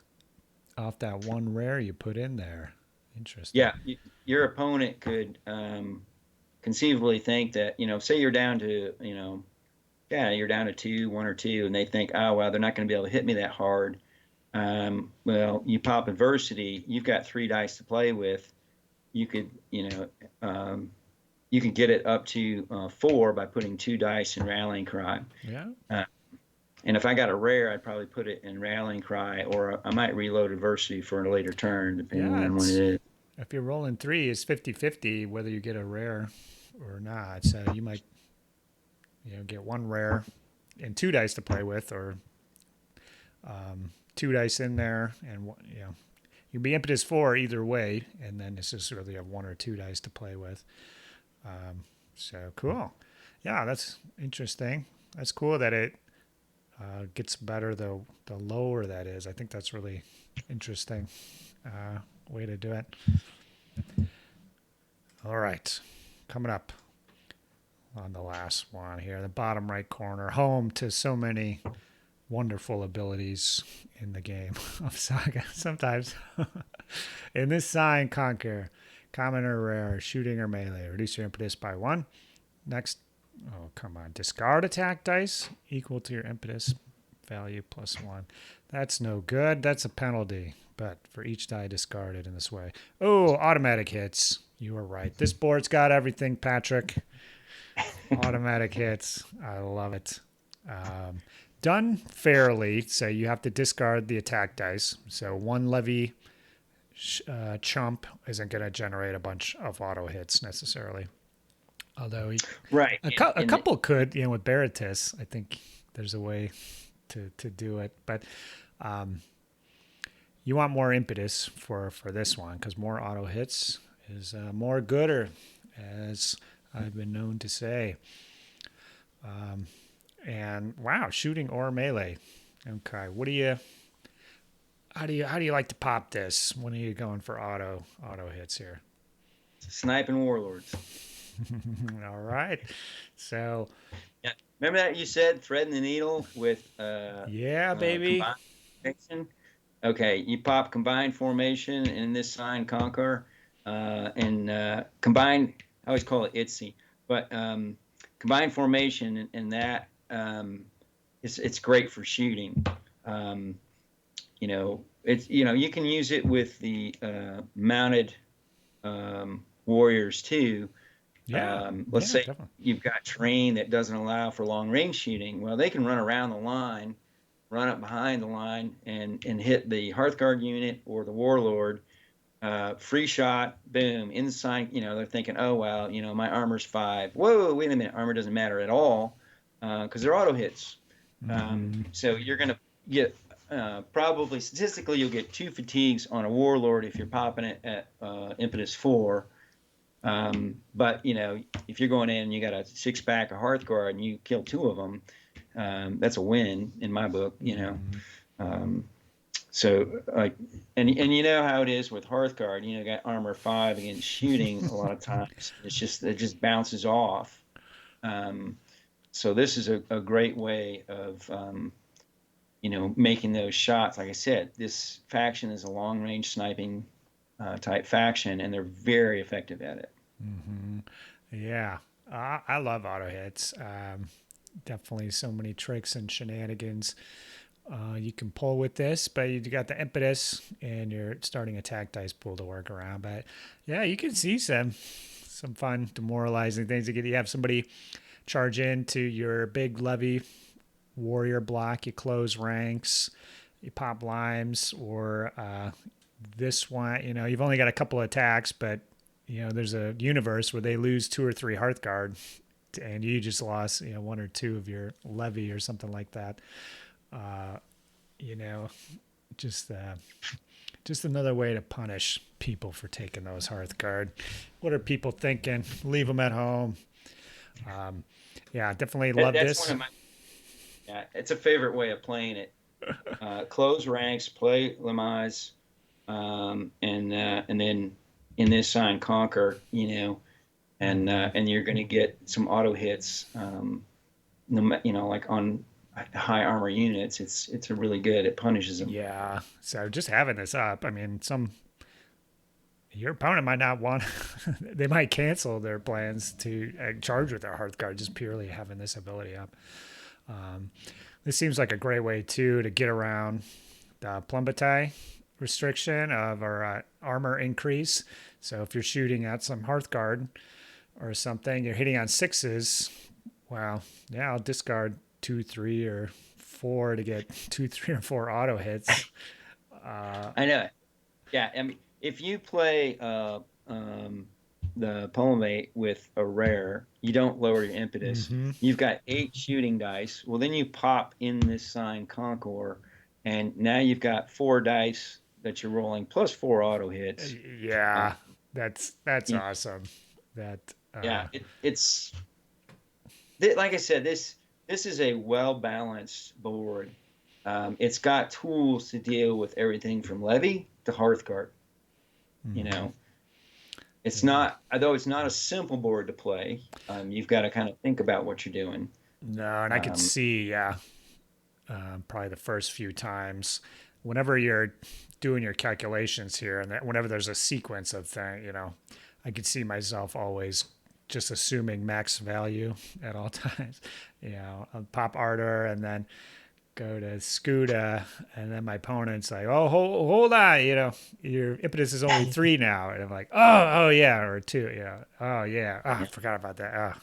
off that one rare you put in there. Interesting. Yeah, your opponent could conceivably think that, say you're down to, you're down to 2, 1 or 2, and they think, oh, well, they're not going to be able to hit me that hard. Well, you pop adversity, you've got 3 dice to play with. You could, you can get it up to 4 by putting 2 dice in rallying cry. Yeah. And if I got a rare, I'd probably put it in rallying cry, or I might reload adversity for a later turn, depending Yeah, on when it is. if you're rolling 3, it's 50-50 whether you get a rare or not. So you might, get 1 rare and 2 dice to play with, or 2 dice in there, and you'll be impetus 4 either way, and then it's just really have 1 or 2 dice to play with. So cool. Yeah, that's interesting. That's cool that it gets better the lower that is. I think that's really interesting way to do it. All right, coming up on the last one here, the bottom right corner, home to so many wonderful abilities in the game of Saga. Sometimes in this sign, conquer, common or rare, shooting or melee, reduce your impetus by 1. Next, oh come on, discard attack dice equal to your impetus value plus 1. That's no good. That's a penalty. But for each die discarded in this way, oh, automatic hits. You were right. This board's got everything, Patrick. Automatic hits. I love it. Done fairly, so you have to discard the attack dice. So 1 levy chump isn't going to generate a bunch of auto hits necessarily. Although right, a couple could, with Baratus, I think there's a way to do it. But you want more impetus for this one, because more auto hits is more gooder, as I've been known to say. And wow, shooting or melee. Okay, how do you like to pop this? When are you going for auto hits here? Sniping warlords. All right. So yeah, remember that you said threading the needle with baby. Combined. Okay, you pop combined formation in this sign conquer, and combined. I always call it ITSY, but combined formation and that it's great for shooting. You can use it with the mounted warriors too. Yeah. Let's say definitely. you've got terrain that doesn't allow for long range shooting. Well, they can run around the line, run up behind the line, and hit the Hearthguard unit or the warlord. Free shot, boom, inside. They're thinking, oh wow, my armor's 5. Whoa, wait a minute, armor doesn't matter at all because they're auto hits. So you're gonna get probably statistically you'll get 2 fatigues on a warlord if you're popping it at impetus 4. But if you're going in and you got a 6-pack of Hearthguard and you kill 2 of them, that's a win in my book. So like, and you know how it is with Hearthguard. Got armor 5 against shooting a lot of times. It just bounces off. So this is a great way of making those shots. Like I said, this faction is a long range sniping type faction, and they're very effective at it. Mm-hmm. Yeah, I love auto hits. Definitely so many tricks and shenanigans you can pull with this, but you got the impetus and your starting attack dice pool to work around. But yeah, you can see some fun demoralizing things. You have somebody charge into your big levy warrior block, you close ranks, you pop limes, or this one, you've only got a couple of attacks, but there's a universe where they lose 2 or 3 Hearthguard, and you just lost, 1 or 2 of your levy or something like that. Uh, you know, just another way to punish people for taking those Hearthguard. What are people thinking? Leave them at home. Yeah, definitely love That's this. one of my, yeah, it's a favorite way of playing it. Close ranks, play Lemize, and then in this sign conquer, and you're going to get some auto hits, like on high armor units. It's a really good. It punishes them. Yeah. So just having this up, I mean, your opponent might not want. They might cancel their plans to charge with their Hearthguard just purely having this ability up. This seems like a great way too to get around the Plumbers Tie restriction of our armor increase. So if you're shooting at some Hearthguard or something, you're hitting on 6s. Well, yeah, I'll discard 2, 3, or 4 to get 2, 3, or 4 auto hits. I know. Yeah, I mean, if you play the Pomade with a rare, you don't lower your impetus. Mm-hmm. You've got 8 shooting dice. Well, then you pop in this sign Conquer, and now you've got 4 dice that you're rolling plus 4 auto hits. Yeah, that's awesome. That yeah, it's like I said, this is a well balanced board. It's got tools to deal with everything from levy to Hearthguard. mm-hmm. It's not, although it's not a simple board to play. You've got to kind of think about what you're doing. No, and I could see, yeah, probably the first few times, whenever you're doing your calculations here, and that whenever there's a sequence of things, I could see myself always just assuming max value at all times. I'll pop Ardor and then go to Scuda, and then my opponent's like, "Oh, hold on, your impetus is only 3 now," and I'm like, "Oh, yeah, or 2, yeah, oh yeah, oh, I forgot about that,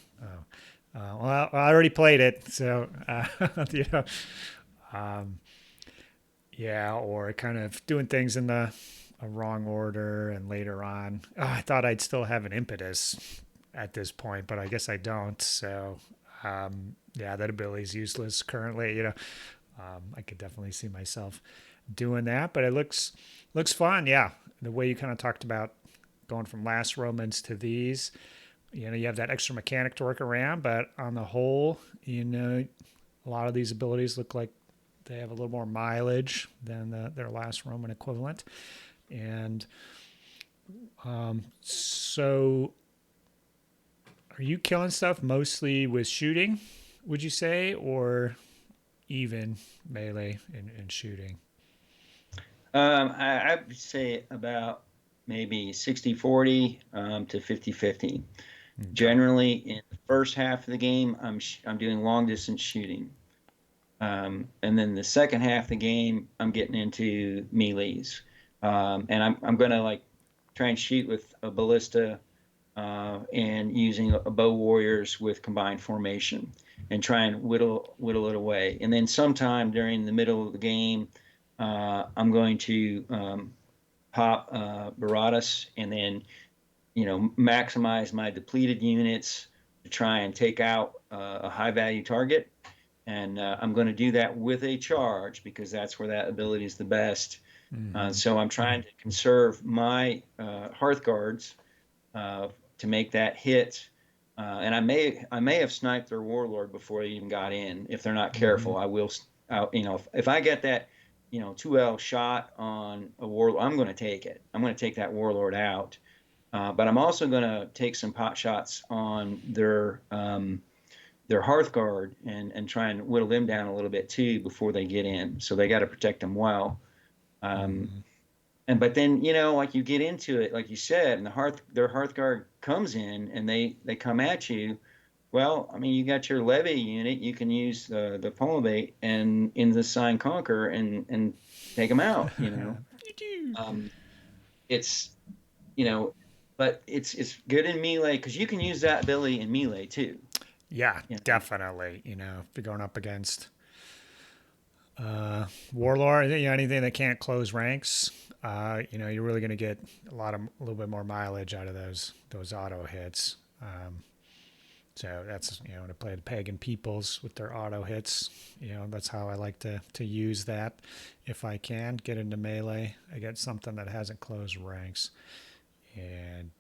well, I already played it, so yeah, or kind of doing things in a wrong order, and later on, I thought I'd still have an impetus at this point, but I guess I don't. So, yeah, that ability is useless currently. I could definitely see myself doing that, but it looks fun. Yeah, the way you kind of talked about going from last Romans to these, you have that extra mechanic to work around, but on the whole, a lot of these abilities look like they have a little more mileage than their last Roman equivalent. And so are you killing stuff mostly with shooting, would you say, or even melee and shooting? I would say about maybe 60-40 to 50-50. Okay. Generally, in the first half of the game, I'm doing long distance shooting, and then the second half of the game, I'm getting into melees, and I'm gonna try and shoot with a ballista, and using a bow warriors with combined formation, and try and whittle it away. And then sometime during the middle of the game, I'm going to pop Baratus, and then maximize my depleted units to try and take out a high value target. And I'm going to do that with a charge because that's where that ability is the best. Mm-hmm. So I'm trying to conserve my Hearthguards to make that hit. And I may have sniped their warlord before they even got in. If they're not careful, mm-hmm. I will. If I get that 2L shot on a warlord, I'm going to take it. I'm going to take that warlord out. But I'm also going to take some pot shots on their Hearthguard and try and whittle them down a little bit too before they get in. So they got to protect them well. But then you get into it, like you said, and their Hearthguard comes in and they come at you. Well, I mean, you got your levy unit. You can use the Pomabate and in the sign Conquer and take them out. Um, it's you know, but it's good in melee because you can use that ability in melee too. Yeah, You know, definitely. If you're going up against Warlord, anything that can't close ranks, you're really going to get a little bit more mileage out of those auto hits. So that's to play the pagan peoples with their auto hits. That's how I like to use that if I can get into melee against something that hasn't closed ranks and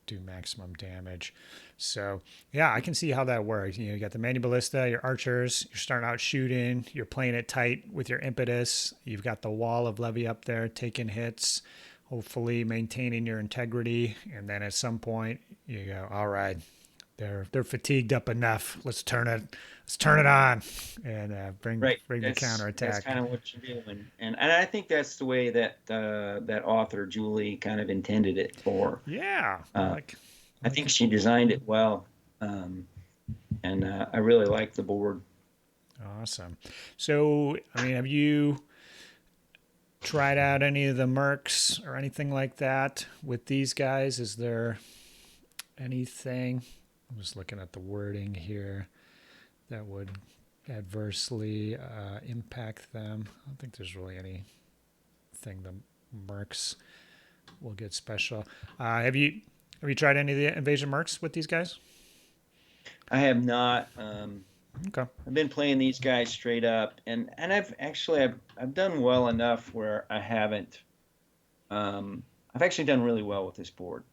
do maximum damage. So yeah, I can see how that works. You got the manu ballista, your archers, you're starting out shooting, you're playing it tight with your impetus. You've got the wall of levy up there taking hits, hopefully maintaining your integrity, and then at some point you go, all right, they're fatigued up enough. Let's turn it on, and right? bring the That's counterattack. kind of what you're doing, and I think that's the way that that author Julie kind of intended it for. Yeah, Uh, I I like think the she designed it well, um, and I really like the board. awesome. So I mean, have you tried out any of the mercs or anything like that with these guys? Is there anything? I'm just looking at the wording here that would adversely impact them. I don't think there's really anything the mercs will get special. Have you tried any of the invasion mercs with these guys? I have not. Okay. I've been playing these guys straight up, and I've done well enough where I haven't. I've actually done really well with this board.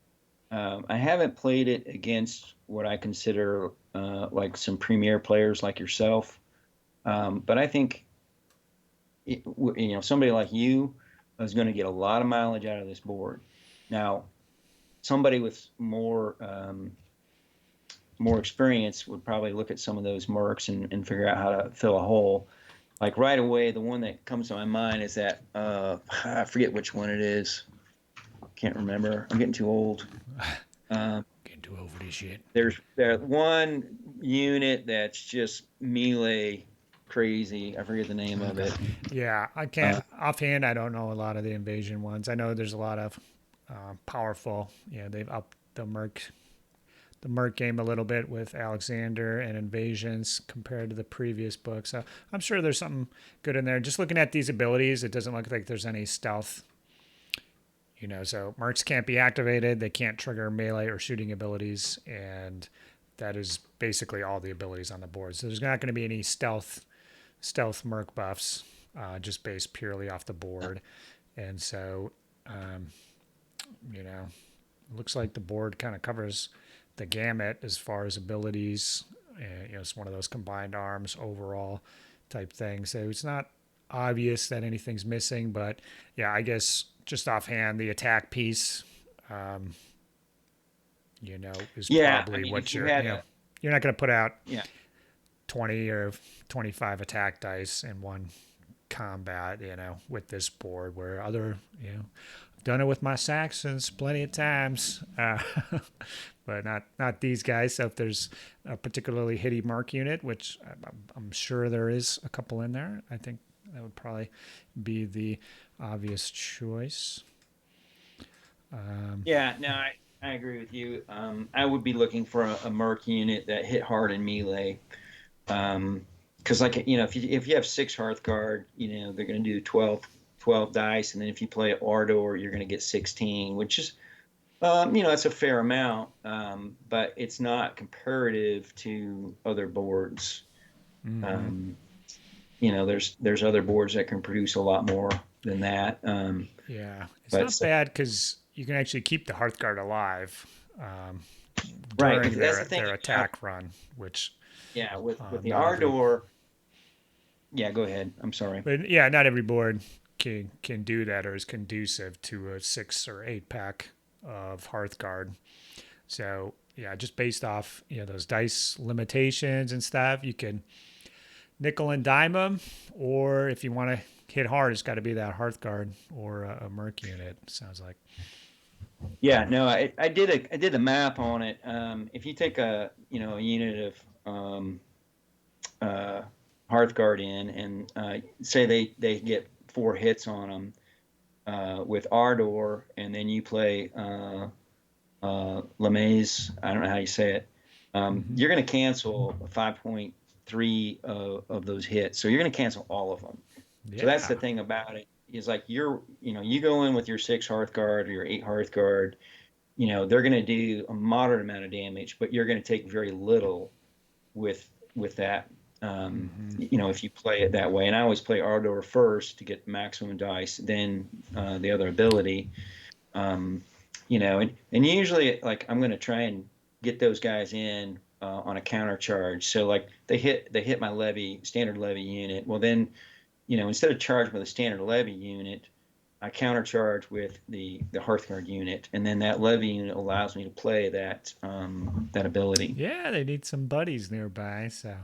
I haven't played it against what I consider like some premier players like yourself, but I think somebody like you is going to get a lot of mileage out of this board. Now, somebody with more experience would probably look at some of those mercs and figure out how to fill a hole. Like right away, the one that comes to my mind is that I forget which one it is. Can't remember. I'm getting too old. Getting too over this shit. There's that one unit that's just melee crazy. I forget the name of Okay. it. Yeah, I can't offhand. I don't know a lot of the invasion ones. I know there's a lot of powerful. They've upped the merc game a little bit with Alexander and invasions compared to the previous book. So I'm sure there's something good in there. Just looking at these abilities, it doesn't look like there's any stealth. So mercs can't be activated. They can't trigger melee or shooting abilities, and that is basically all the abilities on the board. So there's not going to be any stealth merc buffs, just based purely off the board. And so, um, it looks like the board kind of covers the gamut as far as abilities. And, it's one of those combined arms overall type things. So it's not obvious that anything's missing, but yeah, I guess just offhand, the attack piece, um, is Yeah, I probably mean, what if you had a you're not going to put out yeah, 20 or 25 attack dice in one combat, with this board where I've done it with my Saxons plenty of times, but not these guys. So if there's a particularly hitty mark unit, which I'm sure there is a couple in there, I think that would probably be the obvious choice. yeah. No, I agree with you. I would be looking for a merc unit that hit hard in melee. Because if you have 6 Hearthguard, they're going to do 12 dice, and then if you play Ardor, you're going to get 16, which is that's a fair amount, but it's not comparative to other boards. Mm-hmm. There's other boards that can produce a lot more than that. Yeah, it's But not bad because you can actually keep the Hearthguard alive right, but during that's the thing their about attack run, which yeah, with the not every Ardor. Yeah, go ahead. I'm sorry. but yeah, not every board can do that or is conducive to a 6 or 8 pack of Hearthguard. So yeah, just based off those dice limitations and stuff, you can nickel and dime them, or if you want to hit hard, it's got to be that Hearthguard or a Merc unit. Sounds like. Yeah, no, I did a map on it. If you take a unit of uh, Hearthguard in, and say they get 4 hits on them with Ardor, and then you play LeMaze, I don't know how you say it, Hmm. you're going to cancel 5.3 of those hits. So you're going to cancel all of them. So that's the Yeah. thing about it is like you go in with your 6 Hearthguard or your 8 Hearthguard, they're going to do a moderate amount of damage, but you're going to take very little with that. Hmm. If you play it that way, and I always play Ardor first to get maximum dice, then the other ability. Um, and usually like I'm going to try and get those guys in on a counter charge. So like they hit my standard levy unit. Well then, instead of charging with a standard levy unit, I countercharge with the Hearthguard unit, and then that levy unit allows me to play that ability. Yeah, they need some buddies nearby, so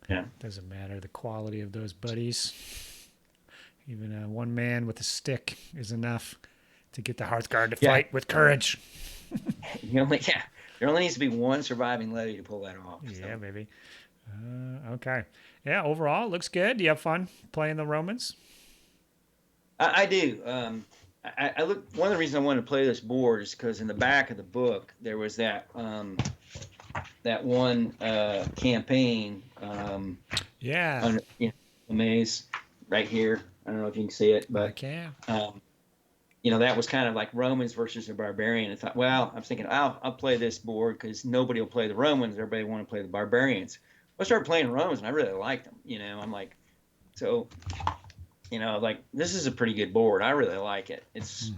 Yeah, doesn't matter the quality of those buddies. Even one man with a stick is enough to get the Hearthguard to yeah. fight with courage. Yeah. There only needs to be one surviving levy to pull that off. Yeah, So maybe. Okay. Yeah, overall, looks good. Do you have fun playing the Romans? I do. I look. One of the reasons I wanted to play this board is because in the back of the book there was that one campaign Yeah, on the maze right here. I don't know if you can see it, I but can. um, that was kind of like Romans versus the barbarian. I thought, well, I'm thinking, I'll play this board because nobody will play the Romans. Everybody want to play the barbarians. I started playing Romans and I really liked them. I'm like, so, like this is a pretty good board. I really like it. It's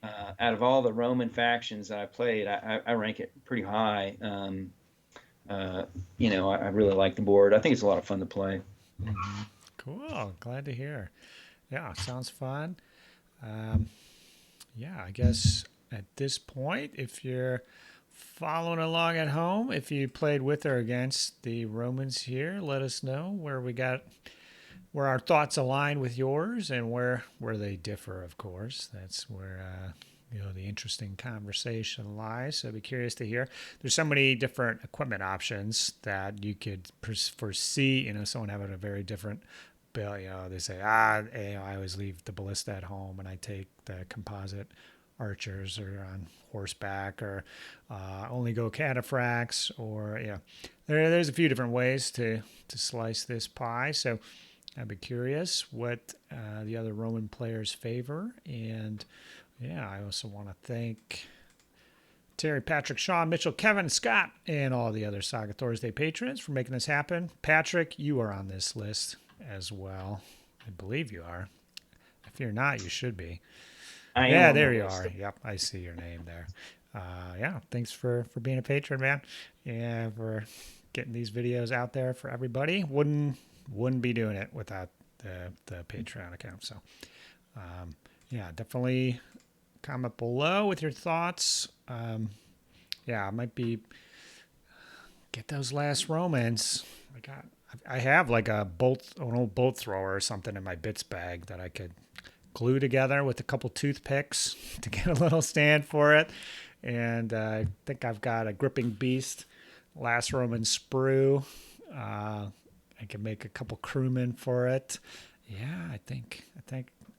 Hmm. out of all the Roman factions that I played, I rank it pretty high. I really like the board. I think it's a lot of fun to play. Hmm. Cool. Glad to hear. Yeah, sounds fun. Um, yeah, I guess at this point, if you're following along at home, if you played with or against the Romans here, let us know where our thoughts align with yours and where they differ. Of course, that's where the interesting conversation lies. So I'd be curious to hear. There's so many different equipment options that you could foresee. Someone having a very different bill. They say, I always leave the ballista at home and I take the composite archers or on horseback or only go cataphracts or there's a few different ways to slice this pie. So I'd be curious what the other Roman players favor. And yeah, I also want to thank Terry, Patrick, Sean, Mitchell, Kevin, Scott, and all the other Saga Thursday patrons for making this happen. Patrick, you are on this list as well. I believe you are. If you're not, you should be. I am Yeah, on the there you list. are. Yep, I see your name there. Yeah, thanks for being a patron, man. Yeah, for getting these videos out there for everybody. Wouldn't be doing it without the Patreon account. So, yeah, definitely comment below with your thoughts. Yeah, I might be get those last Romans. I have like an old bolt thrower or something in my bits bag that I could glue together with a couple toothpicks to get a little stand for it. And I think I've got a gripping beast, last Roman sprue. I can make a couple crewmen for it. Yeah, I think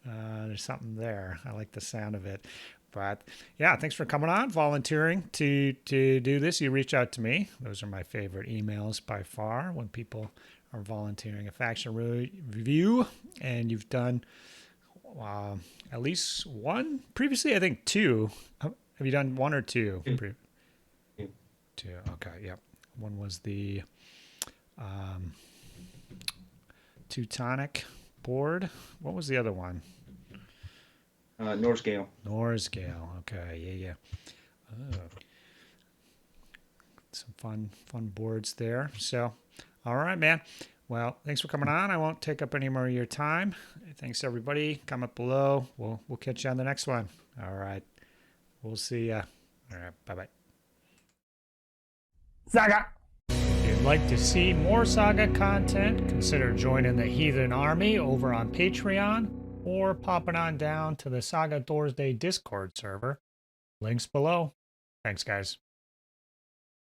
there's something there. I like the sound of it. But yeah, thanks for coming on, volunteering to do this. You reach out to me. Those are my favorite emails by far when people are volunteering a faction review, and you've done at least one previously. I think two. Have you done one or two? Two. Okay. Yep. One was the Teutonic board. What was the other one? Norse Gale. Norsgale. Okay. Yeah. Oh, some fun boards there. So, all right, man. Well, thanks for coming on. I won't take up any more of your time. Thanks everybody. Comment below. We'll catch you on the next one. All right. We'll see ya. All right. Bye-bye. Saga! If you'd like to see more Saga content, consider joining the Heathen Army over on Patreon or popping on down to the Saga Thursday Discord server. Links below. Thanks, guys.